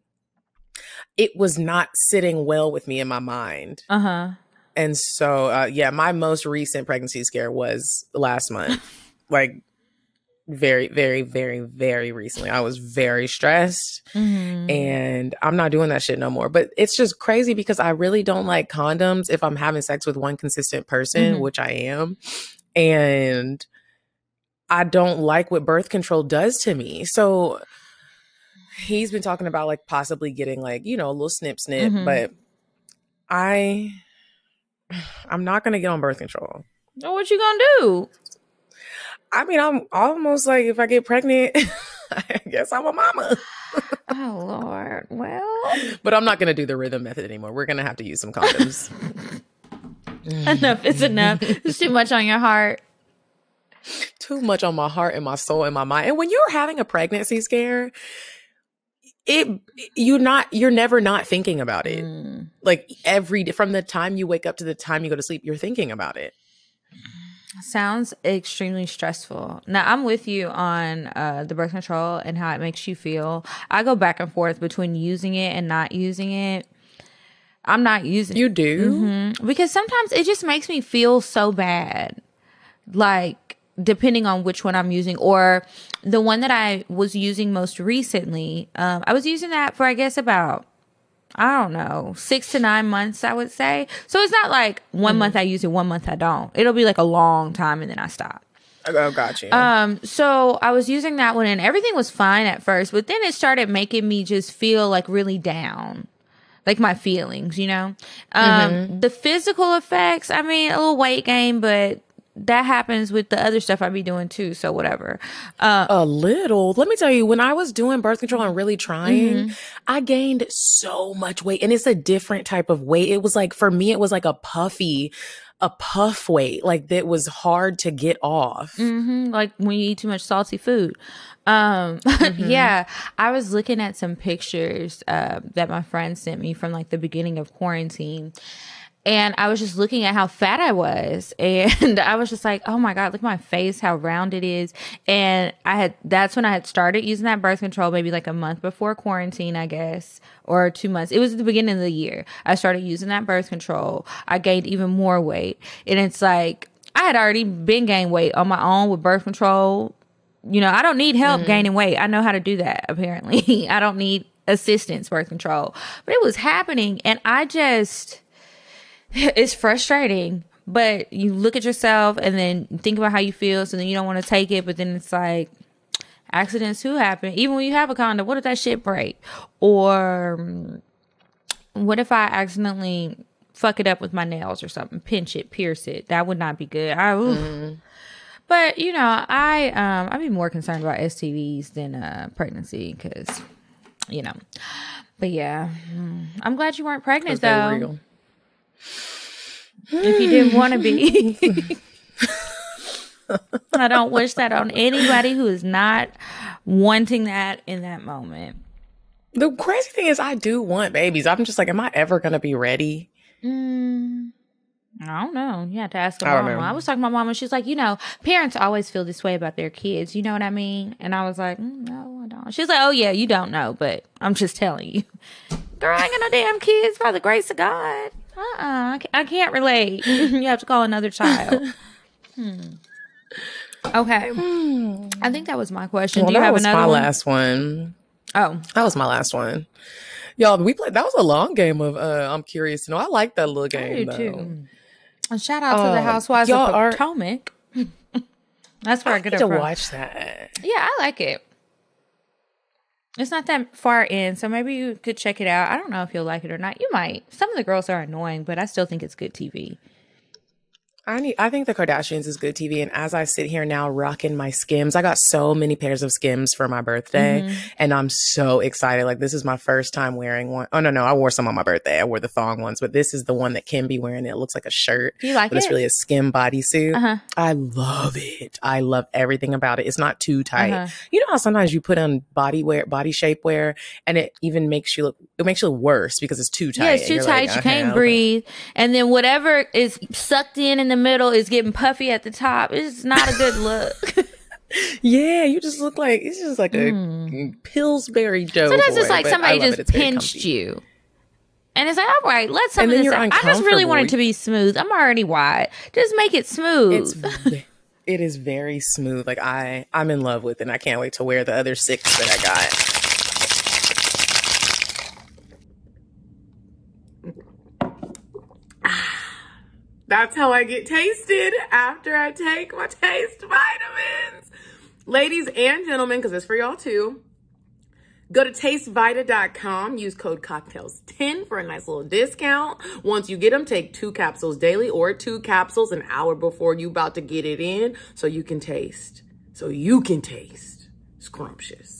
it was not sitting well with me in my mind. And so, yeah, my most recent pregnancy scare was last month. Like very, very, very, very recently. I was very stressed and I'm not doing that shit no more. But it's just crazy because I really don't like condoms if I'm having sex with one consistent person, which I am. And I don't like what birth control does to me. So he's been talking about like possibly getting like, you know, a little snip, but I'm not going to get on birth control. Oh, what you gonna do? I mean, I'm almost like, if I get pregnant, I guess I'm a mama. Oh, Lord. Well. But I'm not going to do the rhythm method anymore. We're going to have to use some condoms. Enough is enough. It's too much on your heart. Too much on my heart and my soul and my mind. And when you're having a pregnancy scare, you're never not thinking about it. Like from the time you wake up to the time you go to sleep, you're thinking about it. Sounds extremely stressful. Now, I'm with you on the birth control and how it makes you feel. I go back and forth between using it and not using it. I'm not using it. You do? Because sometimes it just makes me feel so bad. like depending on which one I'm using, or the one that I was using most recently. I was using that for, I guess, about, I don't know, 6 to 9 months, I would say. So it's not like 1 month I use it, 1 month I don't. It'll be like a long time and then I stop. Oh, gotcha. So I was using that one and everything was fine at first, but then it started making me just feel like really down. Like my feelings, you know? The physical effects, I mean, a little weight gain, but that happens with the other stuff I be doing too, so whatever. A little. Let me tell you, when I was doing birth control and really trying, I gained so much weight, and it's a different type of weight. It was like, for me, it was like a puff weight, like that was hard to get off. Like when you eat too much salty food. Yeah, I was looking at some pictures that my friend sent me from like the beginning of quarantine. And I was just looking at how fat I was. And I was just like, oh my God, look at my face, how round it is. And that's when I had started using that birth control, maybe like a month before quarantine, I guess, or 2 months. It was at the beginning of the year. I started using that birth control. I gained even more weight. And it's like, I had already been gaining weight on my own with birth control. You know, I don't need help gaining weight. I know how to do that, apparently. I don't need assistance birth control. But it was happening. And it's frustrating, but you look at yourself and then think about how you feel. So then you don't want to take it, but then it's like, accidents do happen. Even when you have a condom, what if that shit break? Or what if I accidentally fuck it up with my nails or something, pinch it, pierce it? That would not be good. But you know, I'd be more concerned about STDs than pregnancy, because you know. But yeah, I'm glad you weren't pregnant though. Real. If you didn't want to be. I don't wish that on anybody who is not wanting that in that moment. The crazy thing is, I do want babies. I'm just like, am I ever going to be ready? I don't know. You have to ask my mama. I was talking to my mama. She's like, you know, parents always feel this way about their kids. You know what I mean? And I was like, no, I don't. She's like, oh, yeah, you don't know, but I'm just telling you. Girl, I ain't got no damn kids by the grace of God. I can't relate. You have to call another child. Okay. I think that was my question. Well, do you have another one? That was my last one. Oh. That was my last one. Y'all, we played. That was a long game of I'm curious to know. I like that little game, I do too. And shout out to the Housewives of Potomac. That's where I get it from. I need to watch that. Yeah, I like it. It's not that far in, so maybe you could check it out. I don't know if you'll like it or not. You might. Some of the girls are annoying, but I still think it's good TV. I think the Kardashians is good TV. And as I sit here now rocking my Skims, I got so many pairs of Skims for my birthday. And I'm so excited. Like, this is my first time wearing one. Oh, no, I wore some on my birthday. I wore the thong ones, but this is the one that Kim be wearing. It looks like a shirt. Do you like but it? It's really a Skim bodysuit. I love it. I love everything about it. It's not too tight. You know how sometimes you put on body shape wear, and it even makes you look worse because it's too tight. Yeah, it's too tight. Like, you can't breathe. And then whatever is sucked in the middle is getting puffy at the top. It's not a good look. Yeah, you just look like, it's just like a Pillsbury Joe. Sometimes it's like somebody just pinched you. And it's like, all right, let some of this out. I just really want it to be smooth. I'm already wide. Just make it smooth. It is very smooth. Like, I'm in love with it, and I can't wait to wear the other 6 that I got. That's how I get tasted after I take my taste vitamins. Ladies and gentlemen, because it's for y'all too, go to tastevita.com, use code CockTales10 for a nice little discount. Once you get them, take 2 capsules daily or 2 capsules an hour before you about to get it in so you can taste. Scrumptious.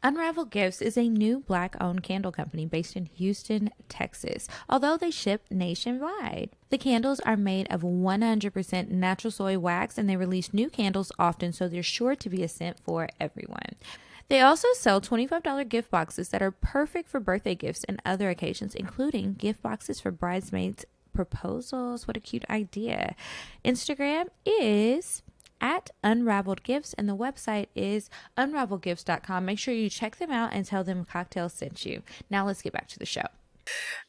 Unravel Gifts is a new Black-owned candle company based in Houston, Texas, although they ship nationwide. The candles are made of 100% natural soy wax, and they release new candles often, so there's sure to be a scent for everyone. They also sell $25 gift boxes that are perfect for birthday gifts and other occasions, including gift boxes for bridesmaids' proposals. What a cute idea. Instagram is at Unraveled Gifts, and the website is unravelgifts.com. Make sure you check them out and tell them CockTales sent you. Now let's get back to the show.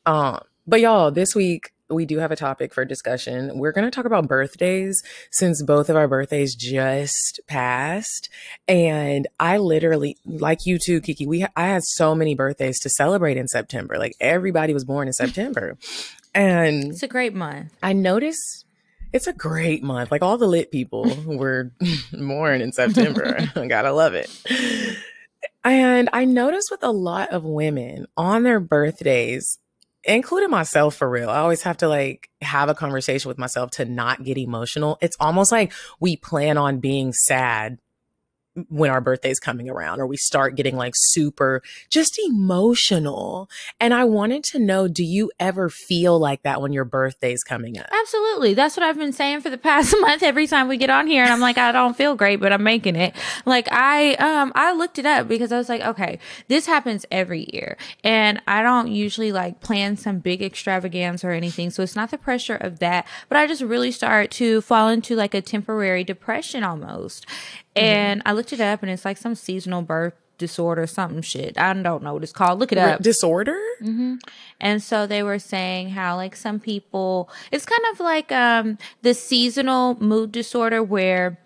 But y'all, this week we do have a topic for discussion. We're going to talk about birthdays since both of our birthdays just passed. And I literally, like you too, Kiki, I had so many birthdays to celebrate in September. Like everybody was born in September. And it's a great month. I noticed it's a great month. Like all the lit people were born in September. I gotta love it. And I noticed with a lot of women on their birthdays, including myself for real, I always have to like have a conversation with myself to not get emotional. It's almost like we plan on being sad when our birthday's coming around, or we start getting like super just emotional. And I wanted to know, do you ever feel like that when your birthday's coming up? Absolutely. That's what I've been saying for the past month every time we get on here, and I'm like, I don't feel great, but I'm making it. Like I looked it up because I was like, okay, this happens every year, and I don't usually like plan some big extravaganza or anything, so it's not the pressure of that, but I just really start to fall into like a temporary depression almost. And I looked it up, and it's like some seasonal birth disorder, something shit. I don't know what it's called. Look it up. Disorder? Mm-hmm. And so they were saying how like some people, it's kind of like the seasonal mood disorder where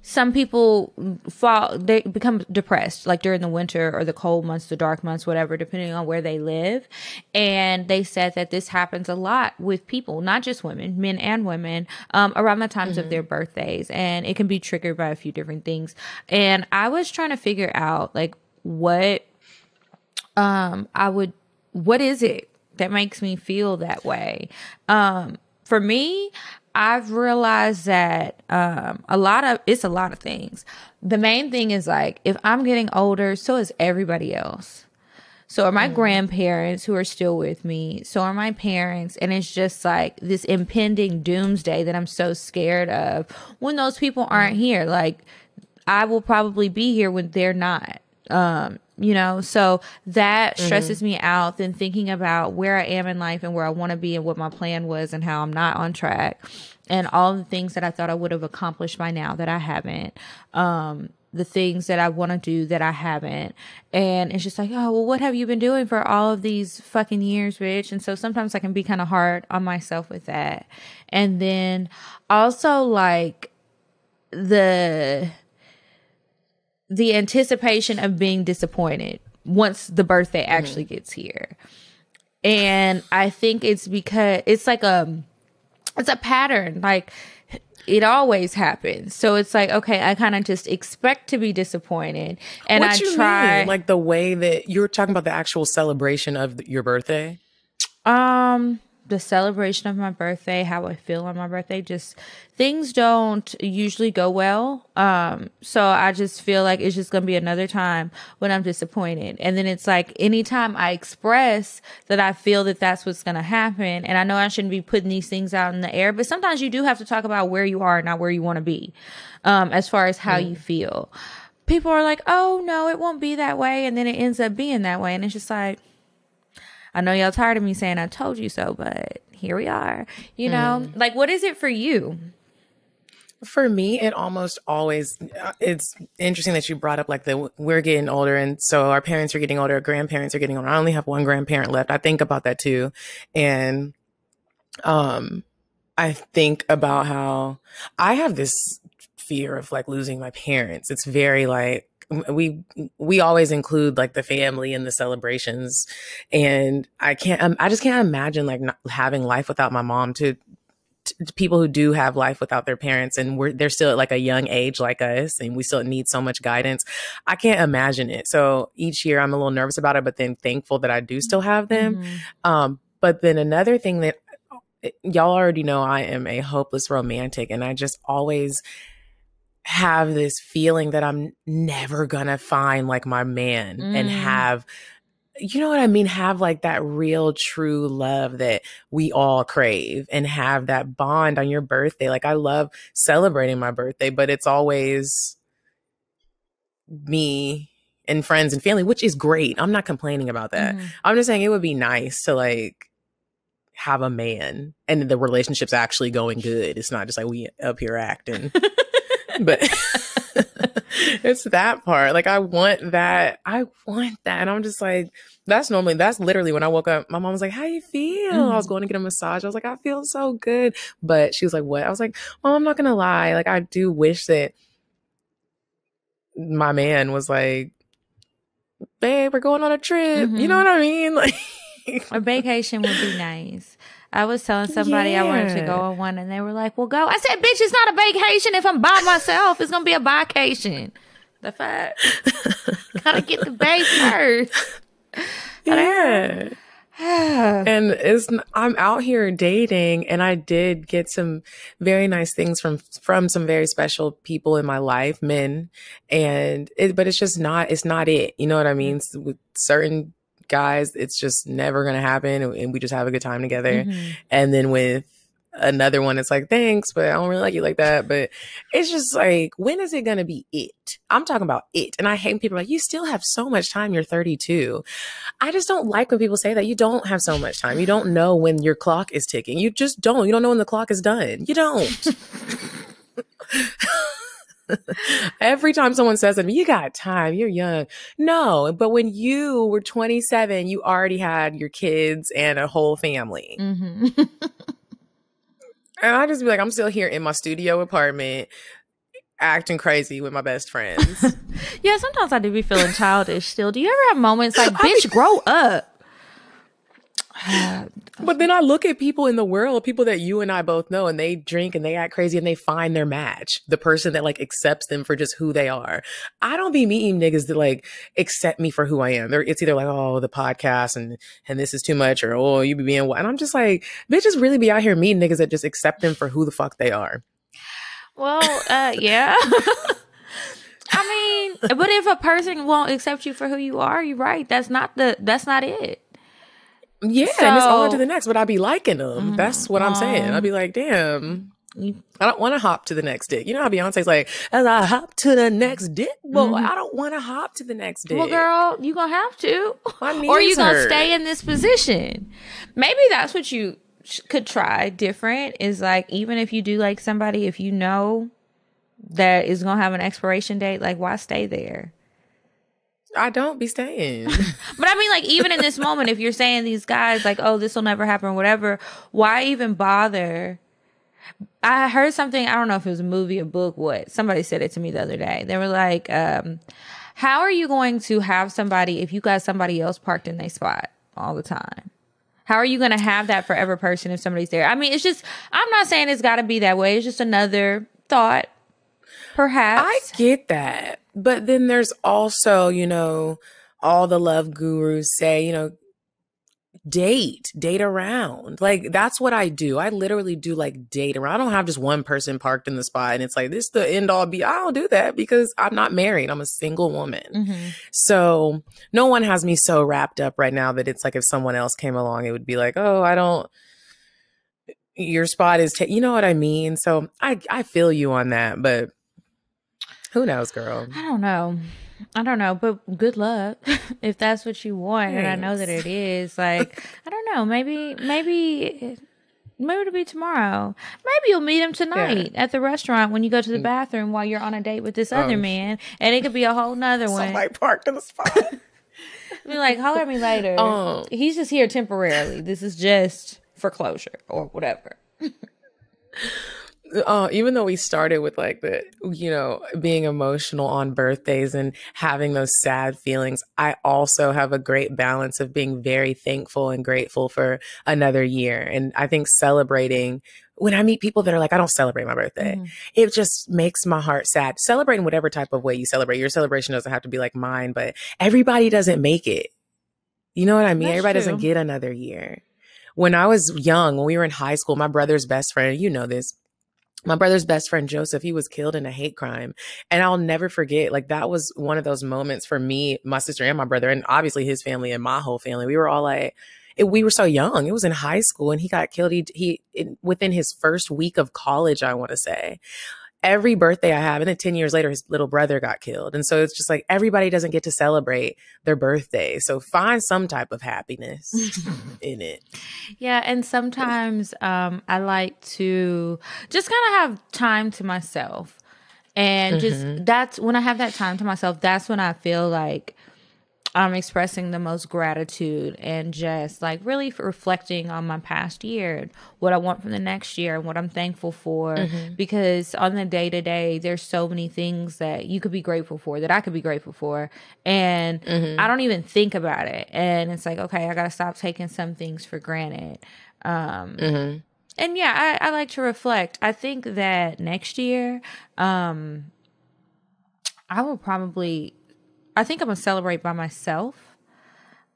some people they become depressed like during the winter or the cold months, the dark months, whatever, depending on where they live. And they said that this happens a lot with people, not just women, men and women, around the times of their birthdays. And it can be triggered by a few different things. And I was trying to figure out like what is it that makes me feel that way? For me, I've realized that it's a lot of things. The main thing is like, if I'm getting older, so is everybody else. So are my grandparents who are still with me. So are my parents. And it's just like this impending doomsday that I'm so scared of when those people aren't here. Like I will probably be here when they're not. So that stresses me out. Then thinking about where I am in life and where I want to be and what my plan was and how I'm not on track and all the things that I thought I would have accomplished by now that I haven't, the things that I want to do that I haven't. And it's just like, oh, well, what have you been doing for all of these fucking years, bitch? And so sometimes I can be kind of hard on myself with that. And then also like the anticipation of being disappointed once the birthday actually gets here. And I think it's because it's like it's a pattern. Like it always happens. So it's like, okay, I kind of just expect to be disappointed. And What you mean? Like the way that you're talking about the actual celebration of your birthday? The celebration of my birthday, how I feel on my birthday, just things don't usually go well. So I just feel like it's just going to be another time when I'm disappointed. And then it's like anytime I express that I feel that that's what's going to happen. And I know I shouldn't be putting these things out in the air, but sometimes you do have to talk about where you are, not where you want to be, as far as how you feel. People are like, oh no, it won't be that way. And then it ends up being that way. And it's just like, I know y'all tired of me saying I told you so, but here we are. You know, like what is it for you? For me, it almost always, it's interesting that you brought up like we're getting older. And so our parents are getting older, our grandparents are getting older. I only have one grandparent left. I think about that too. And I think about how I have this fear of like losing my parents. It's very like, we always include like the family in the celebrations, and I just can't imagine like not having life without my mom. To people who do have life without their parents and they're still at like a young age like us, and we still need so much guidance. I can't imagine it. So each year I'm a little nervous about it, but then thankful that I do still have them. But then another thing that y'all already know, I am a hopeless romantic, and I just always have this feeling that I'm never gonna find like my man and have, you know what I mean? Have like that real true love that we all crave and have that bond on your birthday. Like I love celebrating my birthday, but it's always me and friends and family, which is great. I'm not complaining about that. I'm just saying it would be nice to like have a man and the relationship's actually going good. It's not just like we up here acting. But it's that part. Like I want that. And I'm just like, that's literally when I woke up, my mom was like, how you feel? I was going to get a massage. I was like, I feel so good. But she was like, what? I was like, oh, I'm not going to lie. Like, I do wish that my man was like, babe, we're going on a trip. You know what I mean? Like, a vacation would be nice. I was telling somebody I wanted to go on one, and they were like, well, go. I said, bitch, it's not a vacation. If I'm by myself, it's going to be a vacation. The fuck? Gotta get the base first. Yeah. And I'm out here dating, and I did get some very nice things from some very special people in my life, men, but it's not it. You know what I mean? With certain guys, it's just never gonna happen, and we just have a good time together. And then with another one, it's like, thanks, but I don't really like you like that. But it's just like, when is it gonna be it? I'm talking about it. And I hate people like, you still have so much time, you're 32. I just don't like when people say that. You don't have so much time. You don't know when your clock is ticking. You just don't. You don't know when the clock is done. You don't. Every time someone says to me, you got time, you're young. No, but when you were 27, you already had your kids and a whole family. And I just be like, I'm still here in my studio apartment acting crazy with my best friends. Yeah, sometimes I do be feeling childish still. Do you ever have moments like, bitch, grow up? But then I look at people in the world, people that you and I both know, and they drink and they act crazy and they find their match, the person that like accepts them for just who they are. I don't be meeting niggas that like accept me for who I am. It's either like, oh, the podcast and this is too much, or oh, you be being what? And I'm just like, bitches really be out here meeting niggas that just accept them for who the fuck they are. Well, yeah. I mean, but if a person won't accept you for who you are, you're right. That's not it. Yeah, and it's on to the next, but I be liking them. That's what I'm saying. I'll be like, damn, I don't want to hop to the next dick. You know how Beyonce's like, as I hop to the next dick? Well, I don't want to hop to the next dick. Well, girl, you going to have to. My knees or you going to hurt. stay in this position. Maybe that's what you could try different, is like, even if you do like somebody, if you know that is going to have an expiration date, like, why stay there? I don't be staying. But I mean, like, even in this moment, if you're saying these guys, like, oh, this will never happen or whatever, why even bother? I heard something, I don't know if it was a movie, a book, what. Somebody said it to me the other day. They were like, how are you going to have somebody if you got somebody else parked in their spot all the time? How are you going to have that forever person if somebody's there? I mean, it's just, I'm not saying it's got to be that way. It's just another thought, perhaps. I get that. But then there's also, you know, all the love gurus say, you know, date around. Like, that's what I do. I literally do like date around. I don't have just one person parked in the spot and it's like, this the end all be. I don't do that because I'm not married. I'm a single woman. So no one has me so wrapped up right now that it's like if someone else came along, it would be like, oh, your spot is, you know what I mean? So I feel you on that, but who knows, girl? I don't know, but good luck if that's what you want. Thanks. And I know that it is. Like, I don't know, maybe it'll be tomorrow. Maybe you'll meet him tonight at the restaurant when you go to the bathroom while you're on a date with this other man, and it could be a whole nother one. Somebody parked in the spot. Be like, holler at me later. He's just here temporarily. This is just for closure or whatever. Even though we started with like the, you know, being emotional on birthdays and having those sad feelings, I also have a great balance of being very thankful and grateful for another year. And I think celebrating, when I meet people that are like, I don't celebrate my birthday, it just makes my heart sad. Celebrating whatever type of way you celebrate. Your celebration doesn't have to be like mine, but everybody doesn't make it. You know what I mean? That's everybody true. doesn't get another year. When I was young, when we were in high school, my brother's best friend, you know this, my brother's best friend, Joseph, he was killed in a hate crime. And I'll never forget, like, that was one of those moments for me, my sister and my brother, and obviously his family and my whole family. We were all like, we were so young. It was in high school and he got killed. He within his first week of college, I want to say. Every birthday I have, and then 10 years later, his little brother got killed. And so it's just like, everybody doesn't get to celebrate their birthday. So find some type of happiness in it. Yeah, and sometimes I like to just kind of have time to myself. And just that's when I have that time to myself, that's when I feel like I'm expressing the most gratitude and just like really reflecting on my past year and what I want from the next year and what I'm thankful for. Because on the day to day, there's so many things that you could be grateful for, that I could be grateful for. And I don't even think about it. And it's like, okay, I got to stop taking some things for granted. And yeah, I like to reflect. I think that next year, I think I'm gonna celebrate by myself,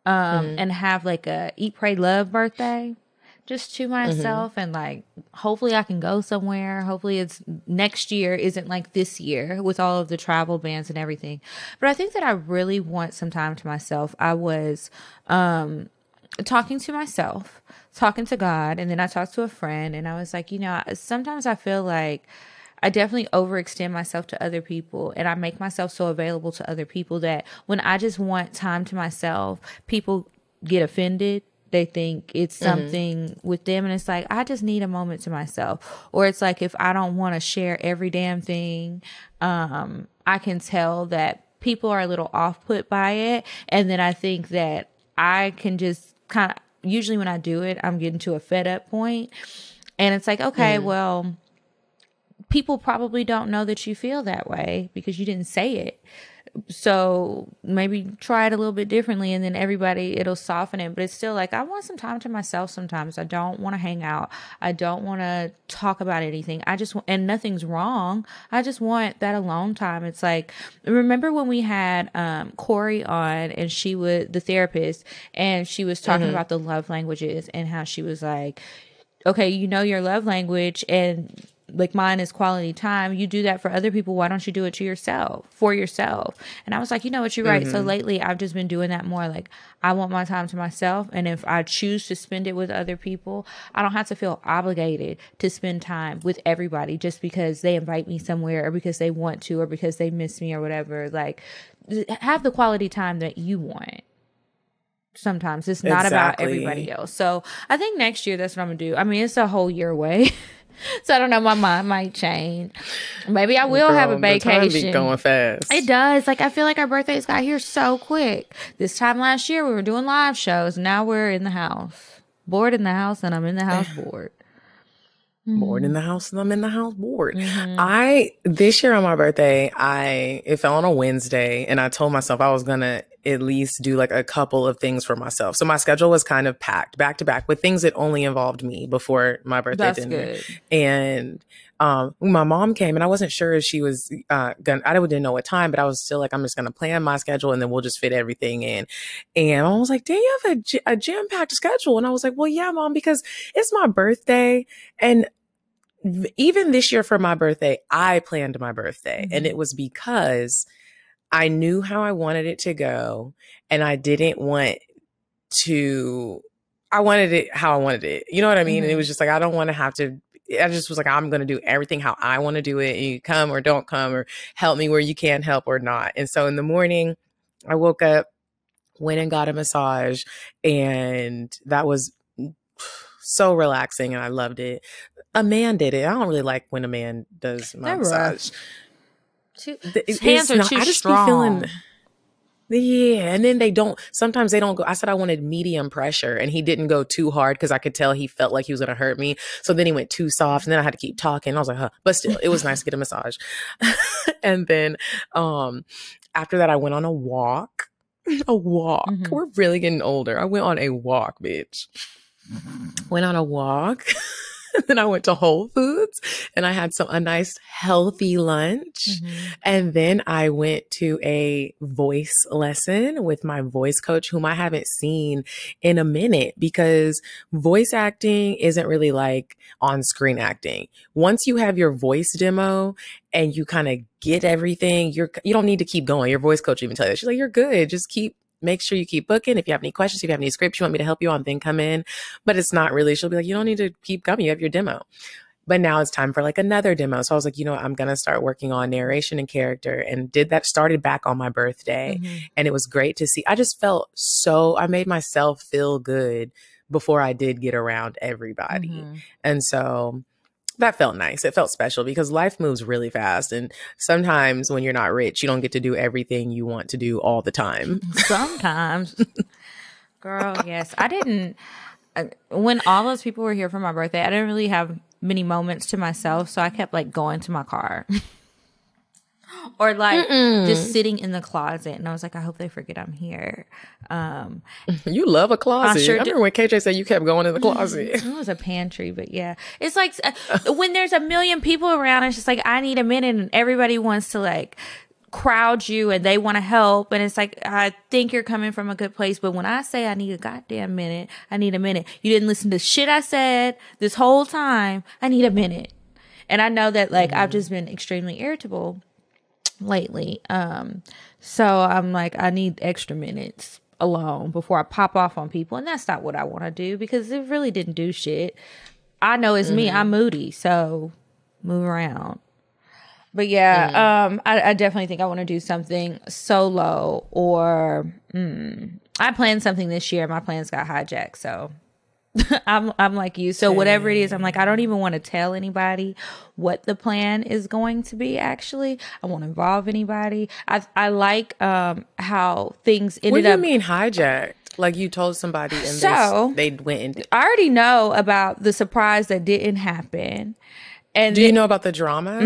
and have like a eat, pray, love birthday just to myself. And like, hopefully I can go somewhere. Hopefully it's next year isn't like this year with all of the travel bans and everything. But I think that I really want some time to myself. I was, talking to myself, talking to God, and then I talked to a friend, and I was like, sometimes I feel like I definitely overextend myself to other people, and I make myself so available to other people that when I just want time to myself, people get offended. They think it's something with them, and it's like, I just need a moment to myself. Or it's like, if I don't want to share every damn thing, I can tell that people are a little off put by it. And then I think that I can just kind of, usually when I do it, I'm getting to a fed up point. And it's like, okay, well, people probably don't know that you feel that way because you didn't say it. So maybe try it a little bit differently, and then it'll soften it. But it's still like, I want some time to myself sometimes. I don't want to hang out. I don't want to talk about anything. And nothing's wrong. I just want that alone time. It's like, remember when we had Corey on, and she was the therapist, and she was talking about the love languages and how she was like, okay, your love language, and like mine is quality time. You do that for other people. Why don't you do it for yourself? And I was like, you know what, you're right. So lately I've just been doing that more. Like, I want my time to myself. And if I choose to spend it with other people, I don't have to feel obligated to spend time with everybody just because they invite me somewhere, or because they want to, or because they miss me, or whatever. Like, have the quality time that you want. Sometimes it's not about everybody else. So I think next year that's what I'm gonna do. I mean, it's a whole year away. So I don't know, my mind might change. Maybe I will have a vacation. The time be going fast. It does. Like, I feel like our birthdays got here so quick. This time last year we were doing live shows. Now we're in the house. Bored in the house, and I'm in the house bored. Bored in the house, and I'm in the house bored. This year on my birthday, it fell on a Wednesday, and I told myself I was gonna at least do like a couple of things for myself. So my schedule was kind of packed back to back with things that only involved me before my birthday dinner. Good. And my mom came, and I wasn't sure if she was I didn't know what time, but I was still like, I'm just gonna plan my schedule, and then we'll just fit everything in. And I was like, "Dang, you have a jam-packed schedule." And I was like, "Well, yeah, Mom, because it's my birthday." And even this year for my birthday, I planned my birthday, and it was because I knew how I wanted it to go, and I didn't want to, I wanted it how I wanted it. You know what I mean? And it was just like, I don't want to have to, I just was like, I'm going to do everything how I want to do it. And you come or don't come, or help me where you can help or not. And so in the morning, I woke up, went and got a massage, and that was so relaxing, and I loved it. A man did it. I don't really like when a man does my massage. His hands are too strong. And then sometimes they don't go. I said I wanted medium pressure, and he didn't go too hard because I could tell he felt like he was going to hurt me. So then he went too soft, and then I had to keep talking. I was like, huh. But still, it was nice to get a massage. And then after that, I went on a walk. We're really getting older. I went on a walk, bitch. Went on a walk. Then I went to Whole Foods, and I had a nice healthy lunch. And then I went to a voice lesson with my voice coach, whom I haven't seen in a minute, because voice acting isn't really like on-screen acting. Once you have your voice demo and you kind of get everything, you don't need to keep going. Your voice coach even tell you, she's like, you're good. Just make sure you keep booking. If you have any questions, if you have any scripts you want me to help you on, then come in. But it's not really, she'll be like, you don't need to keep coming. You have your demo. But now it's time for like another demo. So I was like, I'm going to start working on narration and character, and started back on my birthday. And it was great to see. I just felt I made myself feel good before I did get around everybody. And so That felt nice. It felt special because life moves really fast. And sometimes when you're not rich, you don't get to do everything you want to do all the time. Sometimes. Girl, yes. I didn't, when all those people were here for my birthday, I didn't really have many moments to myself. So I kept like going to my car. Or like just sitting in the closet, and I was like, I hope they forget I'm here. You love a closet. I sure I remember when KJ said you kept going in the closet. It was a pantry, but yeah, it's like when there's a million people around, it's just like I need a minute, and everybody wants to like crowd you, and they want to help, and it's like I think you're coming from a good place, but when I say I need a goddamn minute, I need a minute. You didn't listen to shit I said this whole time. I need a minute, and I know that like I've just been extremely irritable lately. So I'm like, I need extra minutes alone before I pop off on people. And that's not what I want to do because it really didn't do shit. I know it's me. I'm moody. So move around. But yeah, I definitely think I want to do something solo or I planned something this year. My plans got hijacked. So I'm like you. So whatever it is, I'm like, I don't even want to tell anybody what the plan is going to be. Actually, I won't involve anybody. I like how things ended up. What do you mean hijacked? Like you told somebody and they went and I already know about the surprise that didn't happen. And do you know about the drama?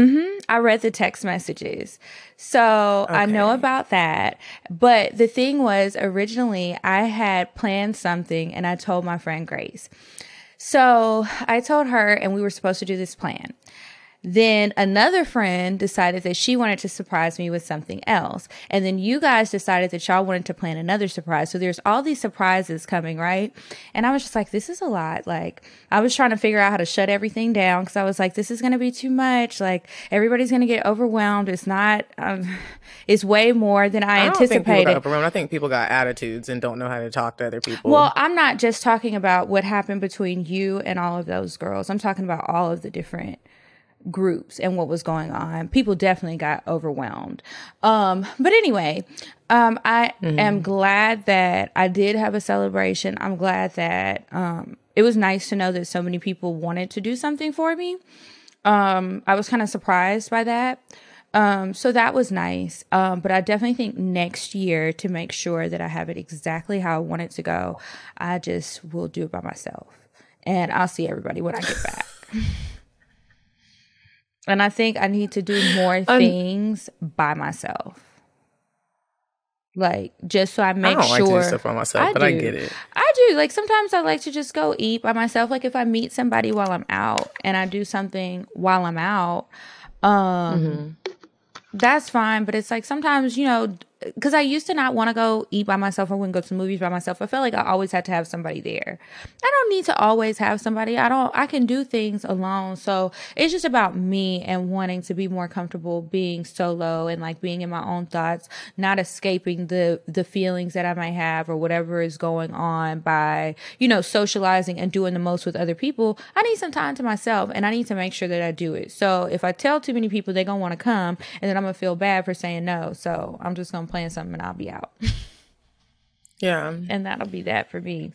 I read the text messages. So I know about that. But the thing was, originally I had planned something and I told my friend Grace. So I told her and we were supposed to do this plan. Then another friend decided that she wanted to surprise me with something else. And then you guys decided that y'all wanted to plan another surprise. So there's all these surprises coming, right? And I was just like, this is a lot. Like, I was trying to figure out how to shut everything down because I was like, this is going to be too much. Like, everybody's going to get overwhelmed. It's not, it's way more than I anticipated. Think people got overwhelmed. I think people got attitudes and don't know how to talk to other people. Well, I'm not just talking about what happened between you and all of those girls. I'm talking about all of the different groups and what was going on. People definitely got overwhelmed. But anyway, I am glad that I did have a celebration. I'm glad that it was nice to know that so many people wanted to do something for me. I was kind of surprised by that. So that was nice. But I definitely think next year, to make sure that I have it exactly how I want it to go, I just will do it by myself. And I'll see everybody when I get back. And I think I need to do more things by myself. Like, just so I make sure. I don't like to do stuff by myself, but I get it. I do. Like, sometimes I like to just go eat by myself. Like, if I meet somebody while I'm out and I do something while I'm out, that's fine. But it's like sometimes, you know, because I used to not want to go eat by myself or wouldn't go to movies by myself. I felt like I always had to have somebody there. I don't need to always have somebody. I can do things alone. So it's just about me and wanting to be more comfortable being solo and like being in my own thoughts, not escaping the feelings that I might have or whatever is going on by, you know, socializing and doing the most with other people. I need some time to myself and I need to make sure that I do it. So if I tell too many people, they're going to want to come and then I'm going to feel bad for saying no. So I'm just going to plan something and I'll be out. Yeah. And that'll be that for me.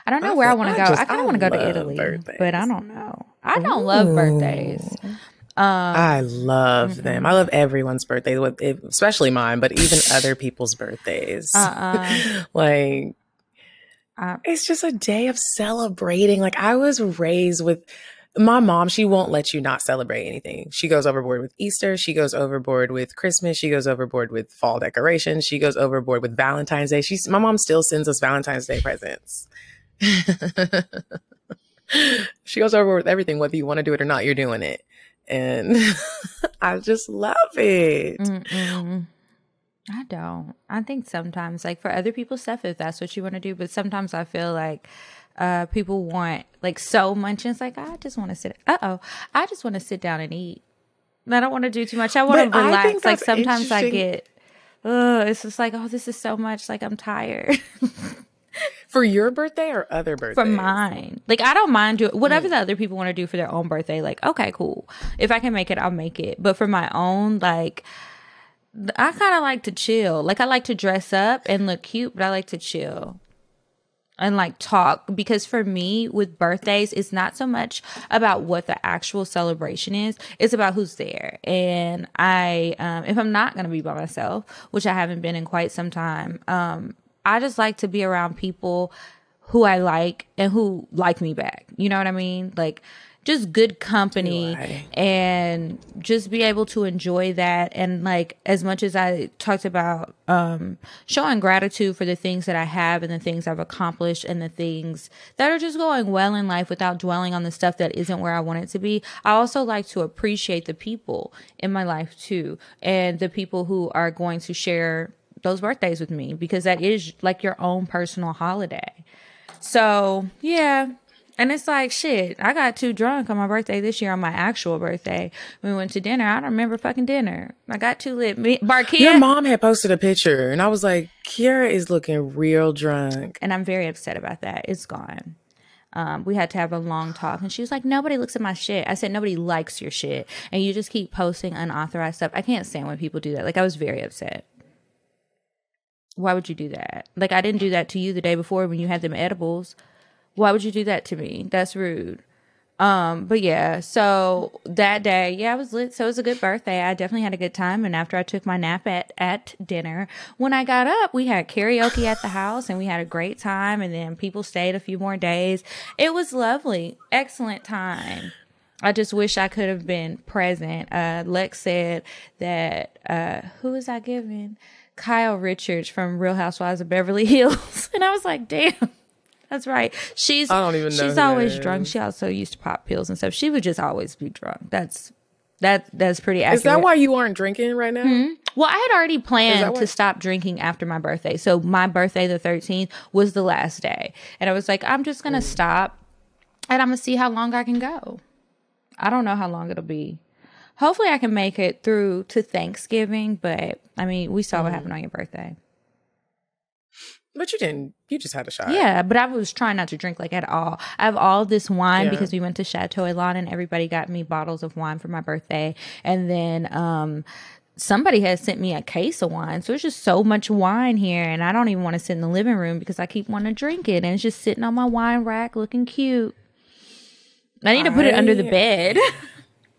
I don't know where I want to go. I kind of want to go to Italy, but I don't know. I don't love birthdays. I love them. I love everyone's birthday, especially mine, but even other people's birthdays. Like, it's just a day of celebrating. Like, I was raised with my mom. She won't let you not celebrate anything. She goes overboard with Easter. She goes overboard with Christmas. She goes overboard with fall decorations. She goes overboard with Valentine's Day. My mom still sends us Valentine's Day presents. She goes overboard with everything. Whether you want to do it or not, you're doing it. And I just love it. I don't. I think sometimes, like, for other people's stuff, if that's what you want to do, but sometimes I feel like people want like so much. And it's like, I just want to I just want to sit down and eat. I don't want to do too much. I want to relax. Like sometimes I get, it's just like, oh, this is so much. Like I'm tired. For your birthday or other birthdays? For mine. Like I don't mind doing whatever the other people want to do for their own birthday. Like, okay, cool. If I can make it, I'll make it. But for my own, like, I kind of like to chill. Like I like to dress up and look cute, but I like to chill. and like talk, because for me with birthdays, it's not so much about what the actual celebration is, it's about who's there. And I if I'm not going to be by myself, which I haven't been in quite some time, I just like to be around people who I like and who like me back, you know what I mean? Like just good company, and just be able to enjoy that. And like, as much as I talked about showing gratitude for the things that I have and the things I've accomplished and the things that are just going well in life without dwelling on the stuff that isn't where I want it to be, I also like to appreciate the people in my life too, and the people who are going to share those birthdays with me, because that is like your own personal holiday. So yeah. And it's like, shit, I got too drunk on my birthday this year, on my actual birthday. We went to dinner. I don't remember fucking dinner. I got too lit. Barkia. Your mom had posted a picture, and I was like, Kiara is looking real drunk. And I'm very upset about that. It's gone. We had to have a long talk, and she was like, nobody looks at my shit. I said, nobody likes your shit, and you just keep posting unauthorized stuff. I can't stand when people do that. Like, I was very upset. Why would you do that? Like, I didn't do that to you the day before when you had them edibles. Why would you do that to me? That's rude. But yeah, so that day, yeah, I was lit. So it was a good birthday. I definitely had a good time. And after I took my nap at dinner, when I got up, we had karaoke at the house and we had a great time. And then people stayed a few more days. It was lovely. Excellent time. I just wish I could have been present. Lex said that, who was I giving? Kyle Richards from Real Housewives of Beverly Hills. And I was like, damn. That's right. I don't even know. She's always drunk. She also used to pop pills and stuff. She would just always be drunk. That's pretty accurate. Is that why you aren't drinking right now? Mm-hmm. Well, I had already planned to stop drinking after my birthday. So my birthday, the 13th, was the last day. And I was like, I'm just going to stop and I'm going to see how long I can go. I don't know how long it'll be. Hopefully I can make it through to Thanksgiving. But I mean, we saw what happened on your birthday. But you didn't. You just had a shot. Yeah, but I was trying not to drink like at all. I have all this wine because we went to Chateau Elan and everybody got me bottles of wine for my birthday. And then somebody has sent me a case of wine. So it's just so much wine here. And I don't even want to sit in the living room because I keep wanting to drink it. And it's just sitting on my wine rack looking cute. I need to put it under the bed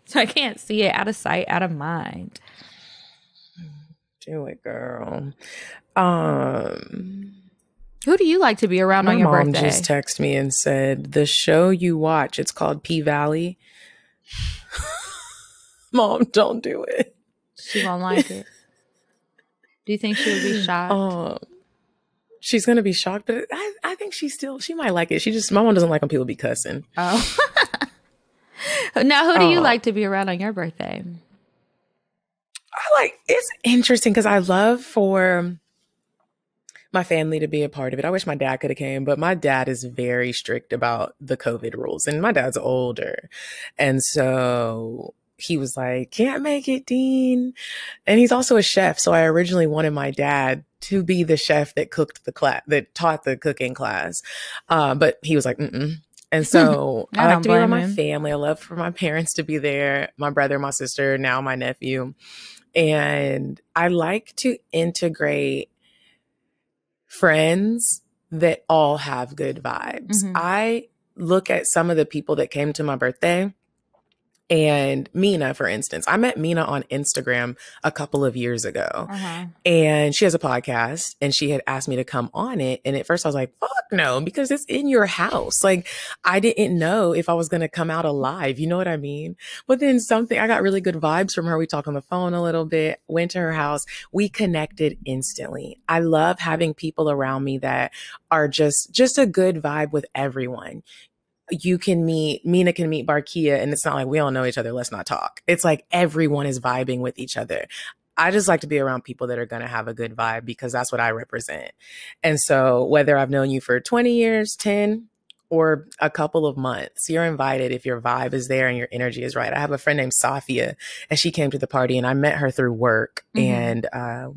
so I can't see it. Out of sight, out of mind. Do it, girl. Who do you like to be around on your birthday? My mom just texted me and said, the show you watch, it's called P-Valley. Mom, don't do it. She won't like it. Do you think she would be shocked? She's going to be shocked, but I think she might like it. My mom doesn't like when people be cussing. Oh. Now, who do you like to be around on your birthday? It's interesting because I love for my family to be a part of it. I wish my dad could have came, but my dad is very strict about the COVID rules and my dad's older. And so he was like, can't make it, Dean. And he's also a chef. So I originally wanted my dad to be the chef that cooked that taught the cooking class. But he was like, mm-mm. And so I like to be around my family. I love for my parents to be there, my brother, my sister, now my nephew. And I like to integrate friends that all have good vibes. Mm-hmm. I look at some of the people that came to my birthday. And Mina, for instance, I met Mina on Instagram a couple of years ago. Uh-huh. And she has a podcast and she had asked me to come on it. And at first I was like, fuck no, because it's in your house. Like, I didn't know if I was going to come out alive. You know what I mean? But then I got really good vibes from her. We talked on the phone a little bit, went to her house. We connected instantly. I love having people around me that are just a good vibe with everyone. Mina can meet Barkia, and it's not like we all know each other, let's not talk. It's like everyone is vibing with each other. I just like to be around people that are going to have a good vibe because that's what I represent. And so whether I've known you for 20 years, 10, or a couple of months, you're invited if your vibe is there and your energy is right. I have a friend named Safia, and she came to the party, and I met her through work. Mm-hmm. And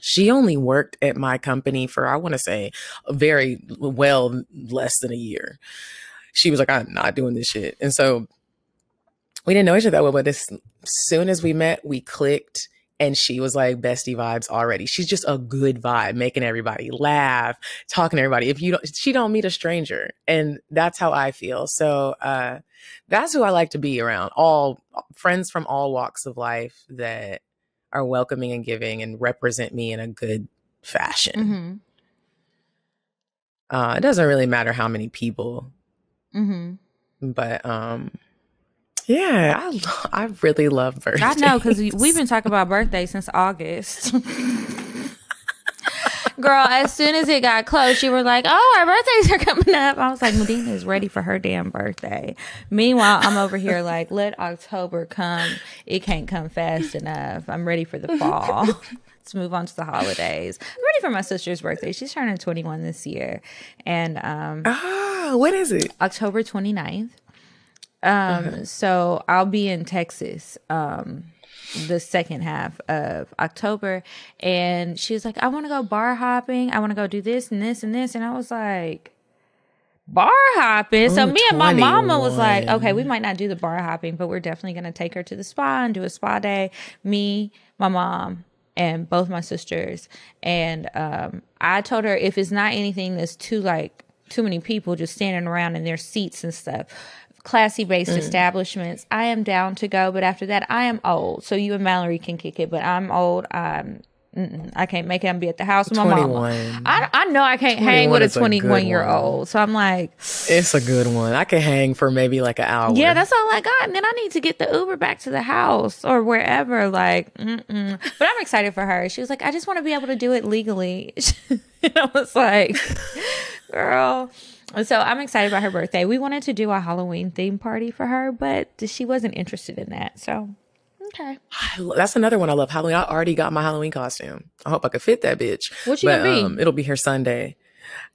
she only worked at my company for, I want to say, very well less than a year. She was like, I'm not doing this shit. And so we didn't know each other that well, but as soon as we met, we clicked. And she was like, bestie vibes already. She's just a good vibe, making everybody laugh, talking to everybody. She don't meet a stranger. And that's how I feel. So that's who I like to be around. All friends from all walks of life that are welcoming and giving and represent me in a good fashion. It doesn't really matter how many people. But yeah, I really love birthdays. I know, because we've been talking about birthdays since August. Girl, as soon as it got close, you were like, oh, our birthdays are coming up. I was like, Medina is ready for her damn birthday. Meanwhile, I'm over here like, let October come. It can't come fast enough. I'm ready for the fall. Let's move on to the holidays. I'm ready for my sister's birthday. She's turning 21 this year. And what is it? October 29th. So I'll be in Texas the second half of October, and she was like, I want to go bar hopping. I want to go do this and this and this. And I was like, bar hopping? So me and my mama was like, okay, we might not do the bar hopping, but we're definitely going to take her to the spa and do a spa day. Me, my mom, and both my sisters. And I told her, if it's not anything that's too many people just standing around in their seats and stuff, classy-based establishments, I am down to go. But after that, I am old. So you and Mallory can kick it, but I'm old. I can't make it. I'm be at the house with my mama. I know I can't hang with a 21-year-old. So I'm like, it's a good one. I can hang for maybe like an hour. Yeah, that's all I got. And then I need to get the Uber back to the house or wherever. Like, But I'm excited for her. She was like, I just want to be able to do it legally. And I was like, girl. So I'm excited about her birthday. We wanted to do a Halloween theme party for her, but she wasn't interested in that. So, okay. That's another one I love. Halloween. I already got my Halloween costume. I hope I could fit that bitch. What you gonna be? It'll be here Sunday.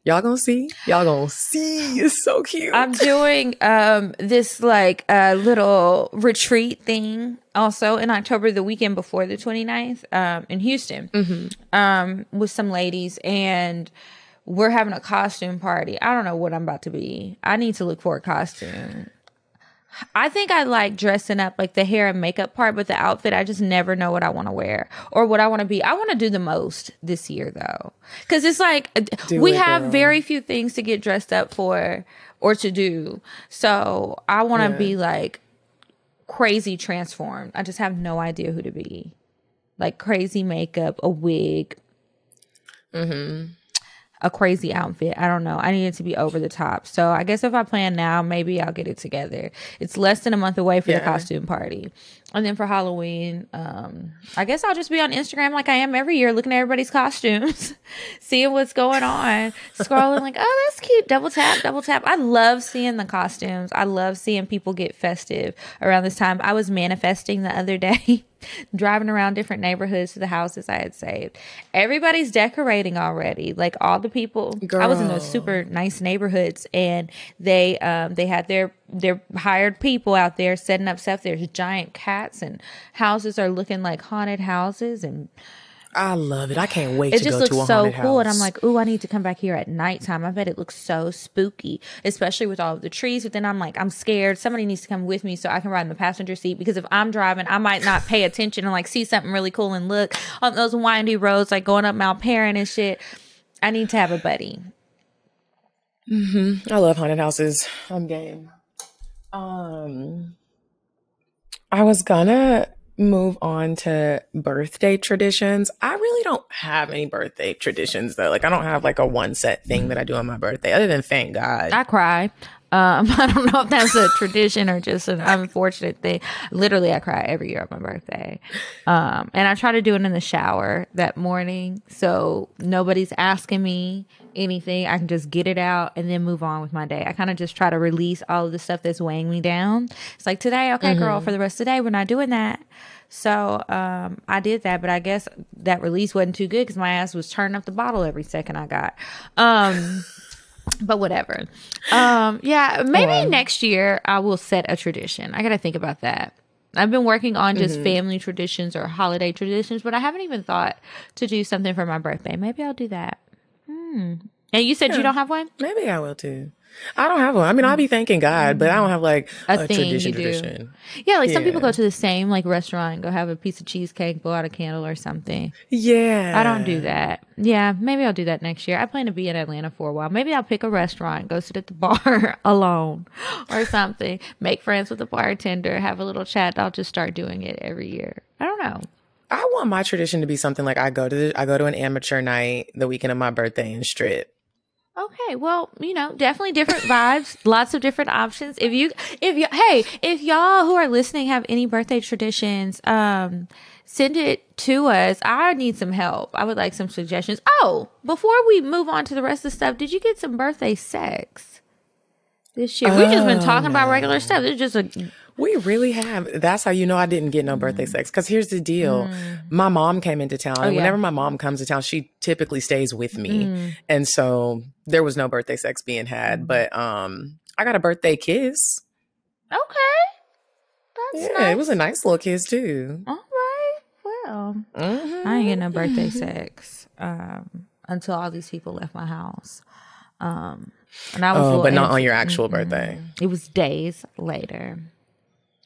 Y'all gonna see? Y'all gonna see? It's so cute. I'm doing this little retreat thing also in October, the weekend before the 29th, in Houston, with some ladies, and we're having a costume party. I don't know what I'm about to be. I need to look for a costume. I think I like dressing up, like the hair and makeup part, but the outfit, I just never know what I want to wear or what I want to be. I want to do the most this year, though. Because it's like, we have very few things to get dressed up for or to do. So I want to be like crazy transformed. I just have no idea who to be. Like crazy makeup, a wig. A crazy outfit. I don't know. I need it to be over the top. So I guess if I plan now, maybe I'll get it together. It's less than a month away for the costume party. And then for Halloween, I guess I'll just be on Instagram like I am every year, looking at everybody's costumes, seeing what's going on, scrolling like, oh, that's cute. Double tap, double tap. I love seeing the costumes. I love seeing people get festive around this time. I was manifesting the other day, driving around different neighborhoods to the houses I had saved. Everybody's decorating already. Like all the people, I was in those super nice neighborhoods, and they had their hired people out there setting up stuff. There's giant cats, and houses are looking like haunted houses, and I love it. I can't wait to go to a haunted house. It just looks so cool, and I'm like, ooh, I need to come back here at nighttime. I bet it looks so spooky, especially with all of the trees. But then I'm like, I'm scared. Somebody needs to come with me so I can ride in the passenger seat, because if I'm driving, I might not pay attention and like see something really cool and look on those windy roads, like going up Mount Perrin and shit. I need to have a buddy. I love haunted houses. I'm game. I was gonna move on to birthday traditions. I really don't have any birthday traditions though. Like I don't have like a one set thing that I do on my birthday other than thank God. I cry. I don't know if that's a tradition or just an unfortunate thing. Literally, I cry every year on my birthday. And I try to do it in the shower that morning, so nobody's asking me anything. I can just get it out and then move on with my day. I kind of just try to release all of the stuff that's weighing me down. It's like, today, okay, girl, for the rest of the day, we're not doing that. So I did that, but I guess that release wasn't too good because my ass was turning up the bottle every second I got. But whatever. Maybe next year I will set a tradition. I got to think about that. I've been working on just family traditions or holiday traditions, but I haven't even thought to do something for my birthday. Maybe I'll do that. And you said you don't have one? Maybe I will too. I don't have one. I mean, I'll be thanking God, but I don't have like a thing you tradition. Yeah, like some people go to the same like restaurant and go have a piece of cheesecake, blow out a candle or something. Yeah. I don't do that. Yeah, maybe I'll do that next year. I plan to be in Atlanta for a while. Maybe I'll pick a restaurant, go sit at the bar alone or something, make friends with the bartender, have a little chat. I'll just start doing it every year. I don't know. I want my tradition to be something like I go to an amateur night the weekend of my birthday and strip. Okay, well, definitely different vibes, lots of different options. If y'all who are listening have any birthday traditions, send it to us. I need some help. I would like some suggestions. Oh, before we move on to the rest of the stuff, did you get some birthday sex this year? We've just been talking about regular stuff. It's just We really have. That's how you know I didn't get no birthday sex. Because here's the deal. My mom came into town. And whenever my mom comes to town, she typically stays with me. And so there was no birthday sex being had. But I got a birthday kiss. Okay. That's nice. It was a nice little kiss, too. All right. Well, I ain't getting no birthday sex until all these people left my house. And I was but not on your actual birthday. It was days later.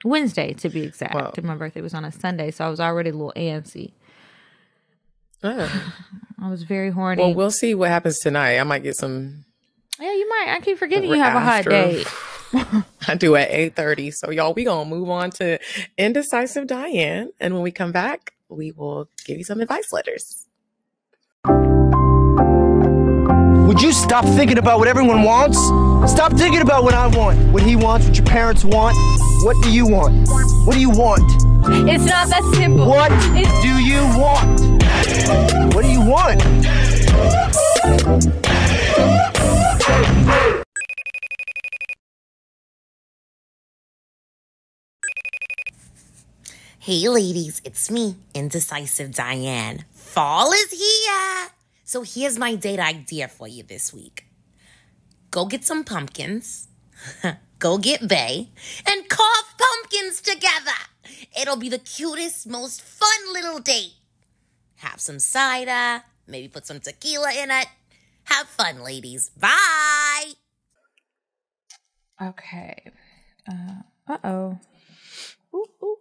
Wednesday, to be exact. Wow. My birthday was on a Sunday, so I was already a little antsy. I was very horny. Well, we'll see what happens tonight. I might get some. Yeah, you might. I keep forgetting you have a hot date. I do at 8:30. So, y'all, we going to move on to Indecisive Diane. And when we come back, we will give you some advice letters. Would you stop thinking about what everyone wants? Stop thinking about what I want, what he wants, what your parents want. What do you want? What do you want? It's not that simple. What do you want? What do you want? Hey ladies, it's me, Indecisive Diane. Fall is here! So here's my date idea for you this week. Go get some pumpkins, go get bae, and carve pumpkins together. It'll be the cutest, most fun little date. Have some cider, maybe put some tequila in it. Have fun, ladies. Bye! Okay. Uh-oh. Ooh, ooh.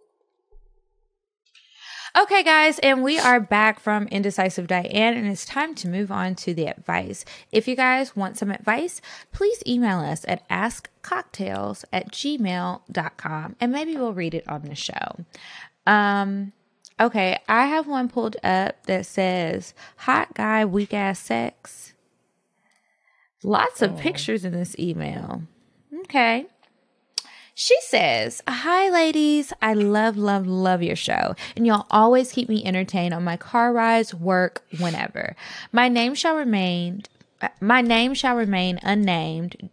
Okay, guys, and we are back from Indecisive Diane, and it's time to move on to the advice. If you guys want some advice, please email us at askcocktails@gmail.com, and maybe we'll read it on the show. Okay, I have one pulled up that says, hot guy, weak ass sex. Lots of pictures in this email. Okay. She says, hi, ladies. I love, love, love your show. And y'all always keep me entertained on my car rides, work, whenever. My name shall remain unnamed.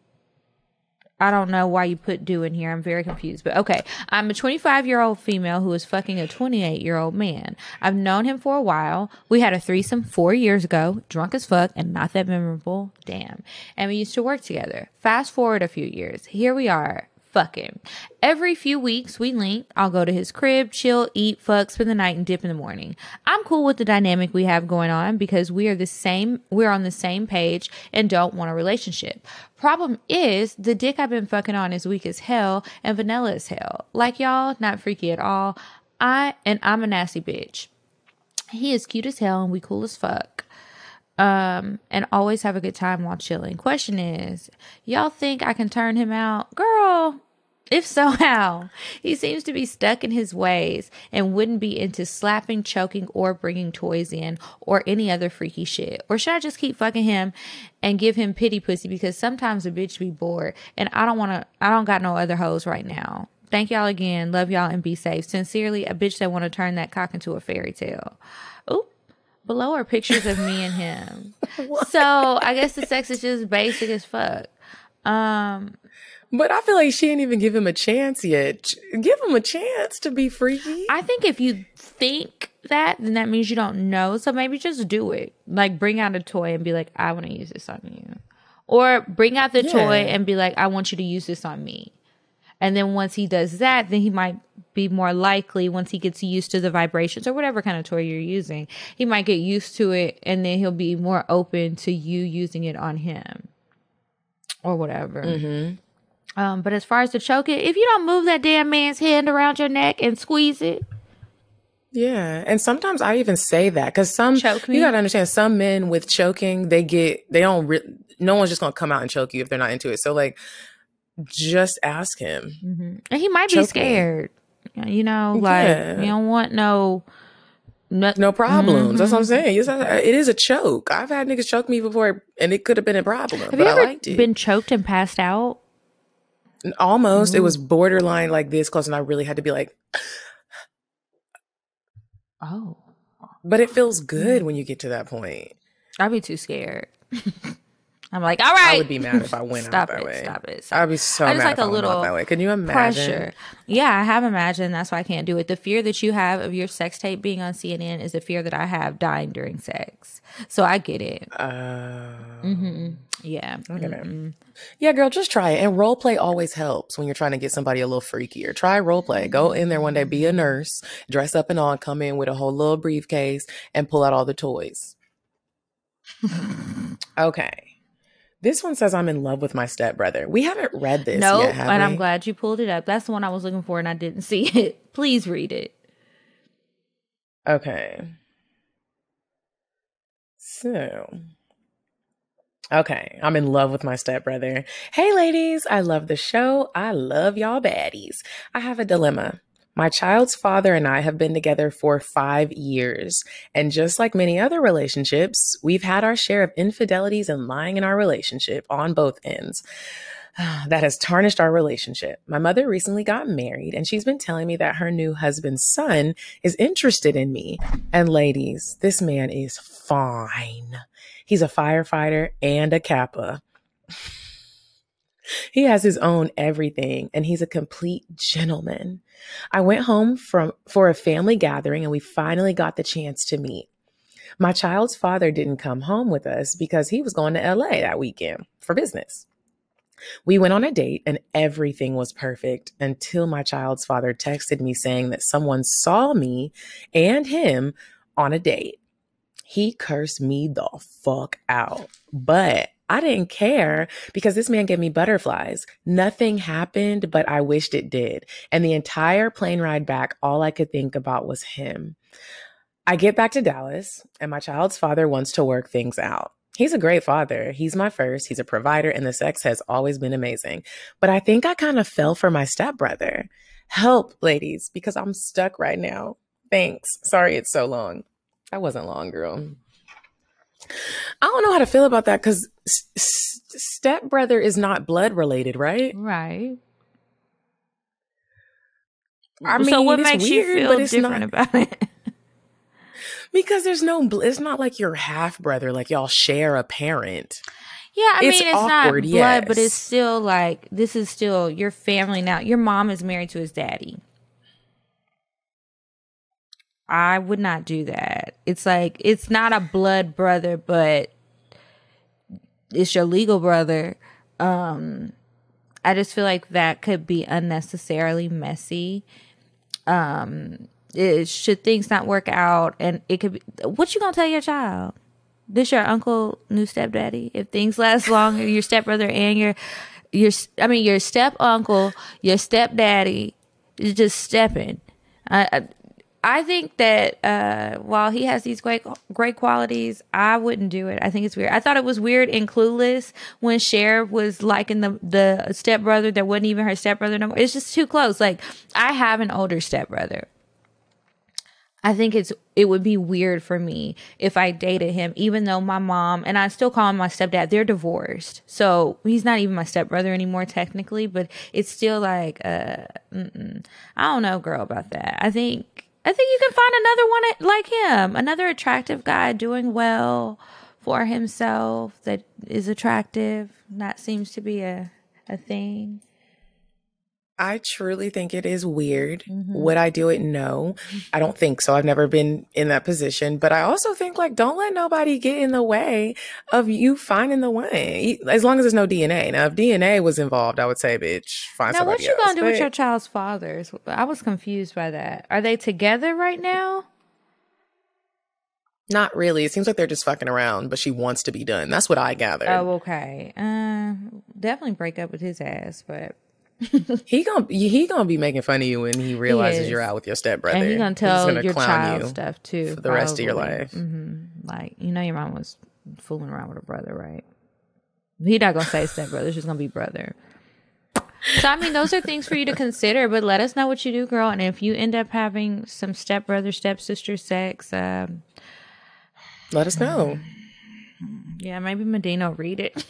I don't know why you put do in here. I'm very confused. But okay. I'm a 25-year-old female who is fucking a 28-year-old man. I've known him for a while. We had a threesome 4 years ago. Drunk as fuck and not that memorable. Damn. And we used to work together. Fast forward a few years. Here we are. Fucking. Every few weeks we link. I'll go to his crib, chill, eat, fuck, spend the night, and dip in the morning. I'm cool with the dynamic we have going on because we're on the same page and don't want a relationship. Problem is, the dick I've been fucking on is weak as hell and vanilla as hell. Like y'all, not freaky at all. I'm a nasty bitch. He is cute as hell and we cool as fuck. And always have a good time while chilling. Question is, y'all think I can turn him out? Girl, if so, how? He seems to be stuck in his ways and wouldn't be into slapping, choking, or bringing toys in or any other freaky shit. Or should I just keep fucking him and give him pity pussy because sometimes a bitch be bored and I don't got no other hoes right now. Thank y'all again. Love y'all and be safe. Sincerely, a bitch that want to turn that cock into a fairy tale. Ooh. Below are pictures of me and him. So I guess the sex is just basic as fuck. But I feel like she didn't even give him a chance yet. Give him a chance to be freaky. I think if you think that, then that means you don't know. So maybe just do it. Like bring out a toy and be like, I want to use this on you. Or bring out the toy and be like, I want you to use this on me. And then once he does that, then he might be more likely, once he gets used to the vibrations or whatever kind of toy you're using, he might get used to it and then he'll be more open to you using it on him. or whatever. Mm-hmm. But as far as the choking, if you don't move that damn man's hand around your neck and squeeze it. Yeah. And sometimes I even say that because Choke me. you got to understand, some men with choking, no one's just going to come out and choke you if they're not into it. So like, just ask him. Mm-hmm. And he might be Choke scared. You know, like, you don't want no problems. Mm-hmm. That's what I'm saying. It is a choke. I've had niggas choke me before and it could have been a problem, Have but you I ever liked it. been choked and passed out? Almost. It was borderline like this close and I really had to be like, oh. But it feels good when you get to that point. I'd be too scared. I'm like, all right. I would be mad if I went out that way. Stop it. I'd be so I just mad like if I went out that way. Can you imagine? Pressure. Yeah, I have imagined. That's why I can't do it. The fear that you have of your sex tape being on CNN is the fear that I have dying during sex. So I get it. Yeah. Yeah, girl, just try it. And role play always helps when you're trying to get somebody a little freakier. Try role play. Go in there one day, be a nurse, dress up and all, come in with a whole little briefcase and pull out all the toys. Okay. This one says I'm in love with my stepbrother. We haven't read this yet, have we? And I'm glad you pulled it up. That's the one I was looking for and I didn't see it. Please read it. Okay. So, I'm in love with my stepbrother. Hey, ladies, I love the show. I love y'all baddies. I have a dilemma. My child's father and I have been together for 5 years. And just like many other relationships, we've had our share of infidelities and lying in our relationship on both ends. That has tarnished our relationship. My mother recently got married and she's been telling me that her new husband's son is interested in me. And ladies, this man is fine. He's a firefighter and a Kappa. He has his own everything and he's a complete gentleman. I went home for a family gathering and we finally got the chance to meet. My child's father didn't come home with us because he was going to LA that weekend for business. We went on a date and everything was perfect until my child's father texted me saying that someone saw me and him on a date. He cursed me the fuck out, but I didn't care because this man gave me butterflies. Nothing happened, but I wished it did. And the entire plane ride back, all I could think about was him. I get back to Dallas and my child's father wants to work things out. He's a great father. He's my first. He's a provider and the sex has always been amazing. But I think I kind of fell for my stepbrother. Help, ladies, because I'm stuck right now. Thanks. Sorry it's so long. I wasn't long, girl. I don't know how to feel about that because stepbrother is not blood related, right? Right. I mean, so what it's makes weird, you feel but it's different about it? Because there's it's not like your half brother, like y'all share a parent. Yeah, I mean, it's awkward, not blood, yes. but it's still like, this is still your family now. Your mom is married to his daddy. I would not do that. It's like, it's not a blood brother, but it's your legal brother. I just feel like that could be unnecessarily messy. Should things not work out, and it could be, what you gonna tell your child? This your uncle, new stepdaddy? If things last long, your stepbrother and your step uncle, your stepdaddy is just stepping. I think that while he has these great qualities, I wouldn't do it. I think it's weird. I thought it was weird in Clueless when Cher was liking the stepbrother that wasn't even her stepbrother no more. It's just too close. Like, I have an older stepbrother. I think it would be weird for me if I dated him, even though my mom, and I still call him my stepdad, they're divorced. So he's not even my stepbrother anymore technically, but it's still like, I don't know, girl, about that. I think you can find another one like him, another attractive guy doing well for himself that is attractive. That seems to be a thing. I truly think it is weird. Would I do it? No, I don't think so. I've never been in that position, but I also think, like, don't let nobody get in the way of you finding the one, as long as there's no DNA. Now, if DNA was involved, I would say, bitch, find somebody else. Now, what you gonna do with your child's fathers? I was confused by that. Are they together right now? Not really. It seems like they're just fucking around, but she wants to be done. That's what I gathered. Oh, okay. Definitely break up with his ass, but he gonna be making fun of you when he realizes you're out with your stepbrother. And he's gonna tell gonna your clown child you stuff too for the rest of your probably. life. Like, you know, your mom was fooling around with her brother, right? He's not gonna say stepbrother; it's just gonna be brother. So, I mean, those are things for you to consider, but let us know what you do, girl. And if you end up having some stepbrother, stepsister sex, let us know. Yeah, maybe Medina will read it.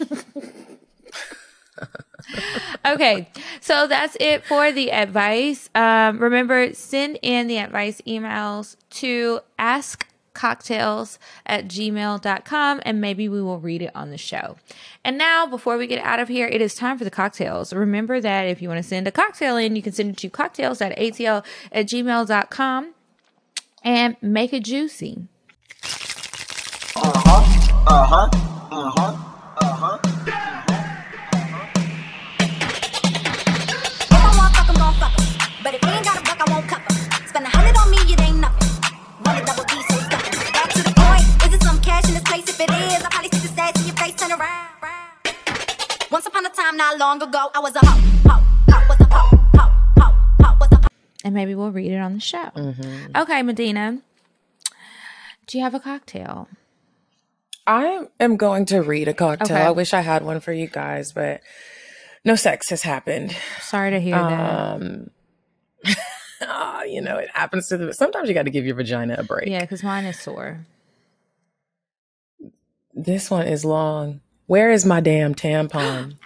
Okay, so that's it for the advice. Remember, send in the advice emails to askcocktails@gmail.com and maybe we will read it on the show. And now, before we get out of here, it is time for the cocktails. Remember that if you want to send a cocktail in, you can send it to cocktails@atl@gmail.com and make it juicy. But if you ain't got a buck, I won't cover. Spend 100 on me, it ain't nothing. Run a double D, so stuff. Back to the point. Is it some cash in this place? If it is, I'll probably stick the stats in your face, turn around. Once upon a time, not long ago, I was a hoe. And maybe we'll read it on the show. Okay, Medina, do you have a cocktail? I am going to read a cocktail. Okay. I wish I had one for you guys, but no sex has happened. Sorry to hear that. You know, it happens to the. Sometimes you got to give your vagina a break. Yeah, because mine is sore. This one is long. Where is my damn tampon?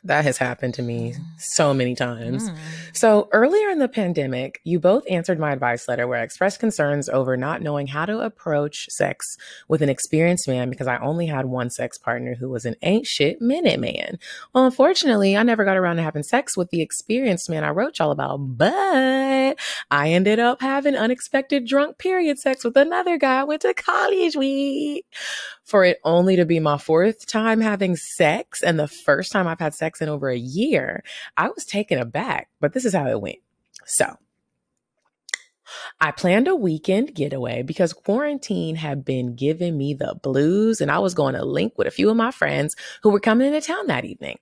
That has happened to me so many times. So earlier in the pandemic, you both answered my advice letter where I expressed concerns over not knowing how to approach sex with an experienced man because I only had one sex partner who was an ain't shit minute man. Well, unfortunately, I never got around to having sex with the experienced man I wrote y'all about, but I ended up having unexpected drunk period sex with another guy I went to college with. For it only to be my fourth time having sex and the first time I've had sex in over a year, I was taken aback, but this is how it went. So I planned a weekend getaway because quarantine had been giving me the blues and I was going to link with a few of my friends who were coming into town that evening.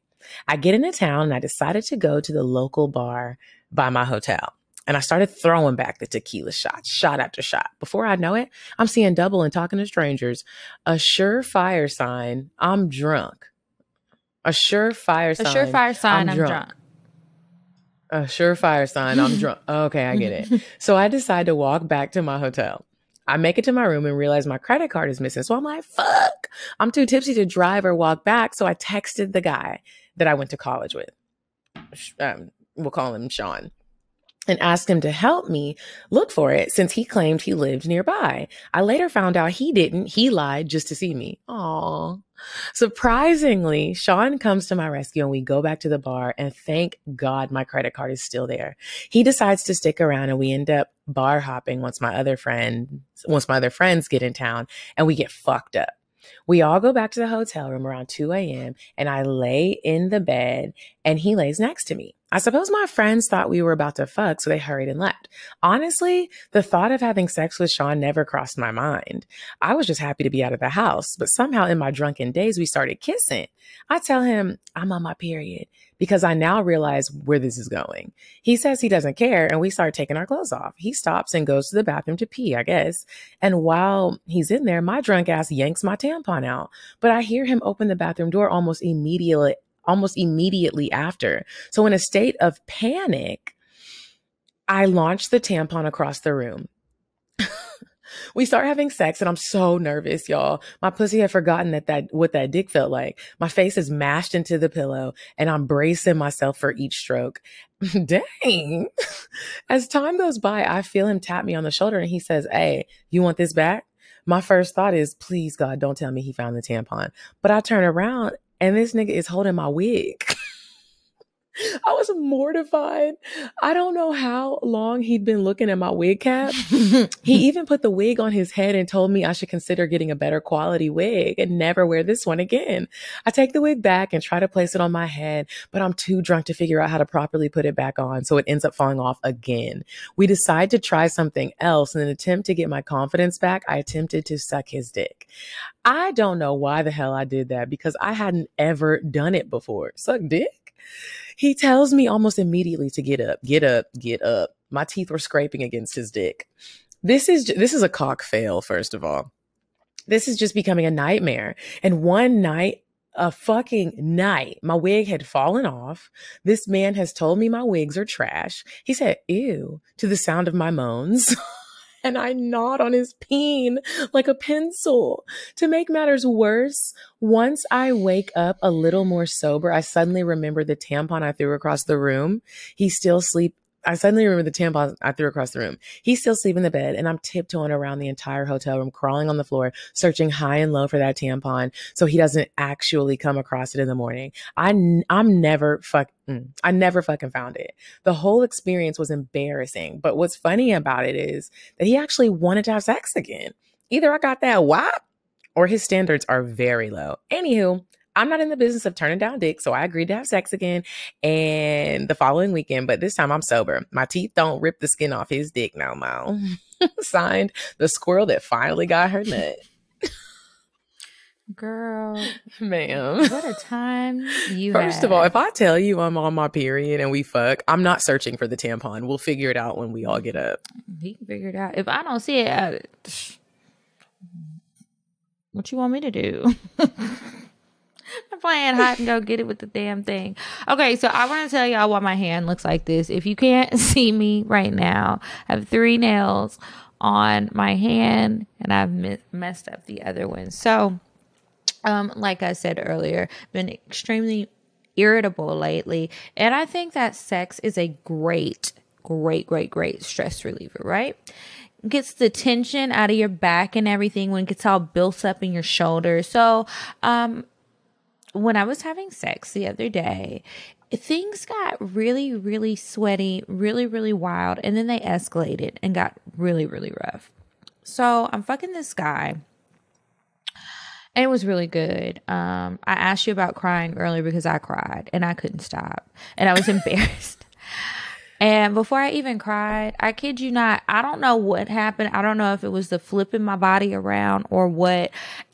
I get into town and I decided to go to the local bar by my hotel. And I started throwing back the tequila shots, shot after shot. Before I know it, I'm seeing double and talking to strangers. A surefire sign, I'm drunk. A surefire sign, I'm drunk. A surefire sign, I'm drunk. Okay, I get it. So I decide to walk back to my hotel. I make it to my room and realize my credit card is missing. So I'm like, fuck. I'm too tipsy to drive or walk back. So I texted the guy that I went to college with. We'll call him Sean. And asked him to help me look for it since he claimed he lived nearby. I later found out he didn't. He lied just to see me. Aww. Surprisingly, Sean comes to my rescue and we go back to the bar and thank God my credit card is still there. He decides to stick around and we end up bar hopping once my other friends get in town and we get fucked up. We all go back to the hotel room around 2 a.m. and I lay in the bed and he lays next to me. I suppose my friends thought we were about to fuck, so they hurried and left. Honestly, the thought of having sex with Sean never crossed my mind. I was just happy to be out of the house, but somehow in my drunken days, we started kissing. I tell him I'm on my period because I now realize where this is going. He says he doesn't care, and we start taking our clothes off. He stops and goes to the bathroom to pee, I guess. And while he's in there, my drunk ass yanks my tampon out. But I hear him open the bathroom door almost immediately after. So in a state of panic, I launch the tampon across the room. We start having sex and I'm so nervous, y'all. My pussy had forgotten what that dick felt like. My face is mashed into the pillow and I'm bracing myself for each stroke. Dang. As time goes by, I feel him tap me on the shoulder and he says, "Hey, you want this back?" My first thought is, please God, don't tell me he found the tampon. But I turn around and this nigga is holding my wig. I was mortified. I don't know how long he'd been looking at my wig cap. He even put the wig on his head and told me I should consider getting a better quality wig and never wear this one again. I take the wig back and try to place it on my head, but I'm too drunk to figure out how to properly put it back on, so it ends up falling off again. We decide to try something else. In an attempt to get my confidence back, I attempted to suck his dick. I don't know why the hell I did that because I hadn't ever done it before. Suck dick? He tells me almost immediately to get up, get up, get up. My teeth were scraping against his dick. This is a cock fail, first of all. This is just becoming a nightmare. And one night, a fucking night, my wig had fallen off. This man has told me my wigs are trash. He said, ew, to the sound of my moans. And I gnawed on his peen like a pencil. To make matters worse, once I wake up a little more sober, I suddenly remember the tampon I threw across the room. I suddenly remember the tampon I threw across the room. He's still asleep in the bed, and I'm tiptoeing around the entire hotel room, crawling on the floor, searching high and low for that tampon so he doesn't actually come across it in the morning. I never fucking found it. The whole experience was embarrassing, but what's funny about it is that he actually wanted to have sex again. Either I got that whop or his standards are very low. Anywho, I'm not in the business of turning down dick, so I agreed to have sex again and the following weekend, but this time I'm sober. My teeth don't rip the skin off his dick no more. Signed, the squirrel that finally got her nut. Girl. Ma'am. What a time you First had. of all, if I tell you I'm on my period and we fuck, I'm not searching for the tampon. We'll figure it out when we all get up. He can figure it out. If I don't see it, what you want me to do? I'm playing hide and go get it with the damn thing. Okay, so I want to tell y'all why my hand looks like this. If you can't see me right now, I have 3 nails on my hand and I've messed up the other one. So, like I said earlier, been extremely irritable lately. And I think that sex is a great stress reliever, right? Gets the tension out of your back and everything when it gets all built up in your shoulders. So, when I was having sex the other day, things got really, really sweaty, really, really wild, and then they escalated and got really, really rough. So I'm fucking this guy, and it was really good. I asked you about crying earlier because I cried, and I couldn't stop, and I was embarrassed. And before I even cried, I kid you not, I don't know what happened. I don't know if it was the flipping my body around or what.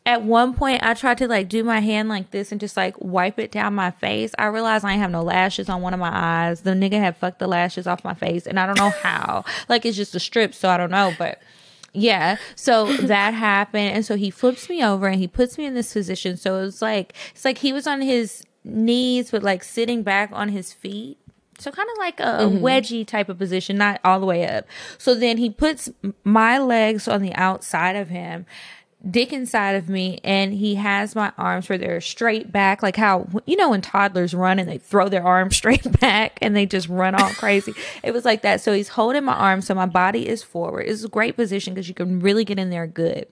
At one point, I tried to like do my hand like this and just like wipe it down my face. I realized I ain't have no lashes on one of my eyes. The nigga had fucked the lashes off my face, and I don't know how. Like, it's just a strip, so I don't know. But yeah, so that happened. And so he flips me over and he puts me in this position. So it's like he was on his knees, but like sitting back on his feet. So kind of like a wedgie type of position, not all the way up. So then he puts my legs on the outside of him, dick inside of me, and he has my arms where they're straight back, like how, you know, when toddlers run and they throw their arms straight back and they just run all crazy. It was like that. So he's holding my arms, so my body is forward. It's a great position because you can really get in there good.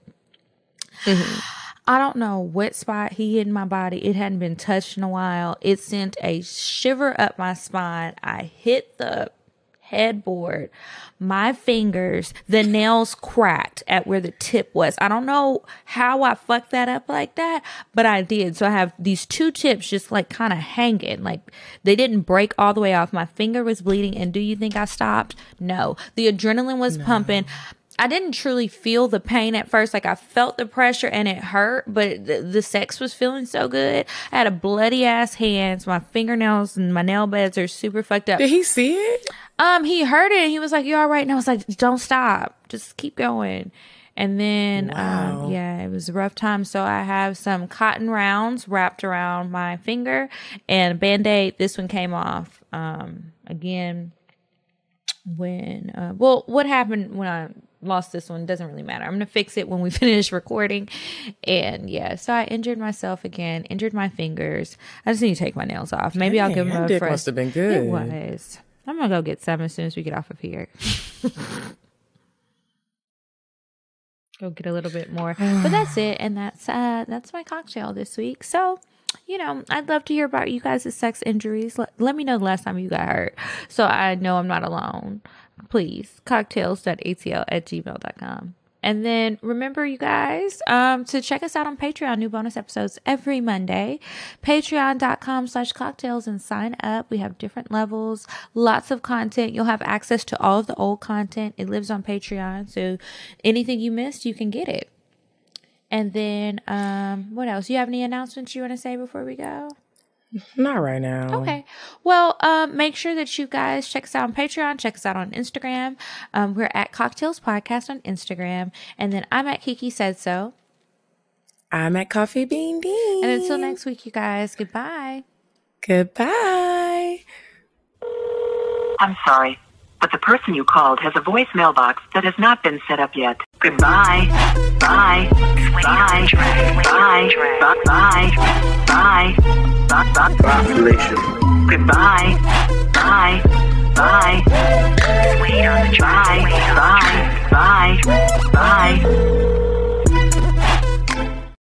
I don't know what spot he hit in my body. It hadn't been touched in a while. It sent a shiver up my spine. I hit the headboard. My fingers, the nails cracked at where the tip was. I don't know how I fucked that up like that, but I did. So I have these 2 tips just like kind of hanging. Like they didn't break all the way off. My finger was bleeding. And do you think I stopped? No. The adrenaline was pumping. I didn't truly feel the pain at first. Like I felt the pressure and it hurt, but the sex was feeling so good. I had a bloody ass hands. My fingernails and my nail beds are super fucked up. Did he see it? He heard it and he was like, "You all right?" And I was like, "Don't stop. Just keep going." And then, yeah, it was a rough time. So I have some cotton rounds wrapped around my finger and a Band-Aid. This one came off. Again, when, what happened when I lost this one doesn't really matter. I'm going to fix it when we finish recording. And yeah, so I injured myself again, injured my fingers. I just need to take my nails off. Maybe I'll give them a dick fresh. Must have been good. It was. I'm going to go get some as soon as we get off of here. Go get a little bit more. But that's it. And that's my cocktail this week. So you know, I'd love to hear about you guys' sex injuries. Let me know the last time you got hurt so I know I'm not alone. Please, cocktails.atl@gmail.com. And then remember, you guys, to check us out on Patreon. New bonus episodes every Monday. Patreon.com/cocktails and sign up. We have different levels, lots of content. You'll have access to all of the old content. It lives on Patreon. So anything you missed, you can get it. And then what else? You have any announcements you want to say before we go? Not right now. Okay. Well, make sure that you guys check us out on Patreon. Check us out on Instagram. We're at CockTales Podcast on Instagram. And then I'm at Kiki Said So. I'm at Coffee Bean Bean. And until next week, you guys, goodbye. Goodbye. I'm sorry, but the person you called has a voicemail box that has not been set up yet. Goodbye. Bye. Bye. Bye. Bye. Bye. Population. Goodbye. Bye. Bye. Bye. Bye. Bye. Bye.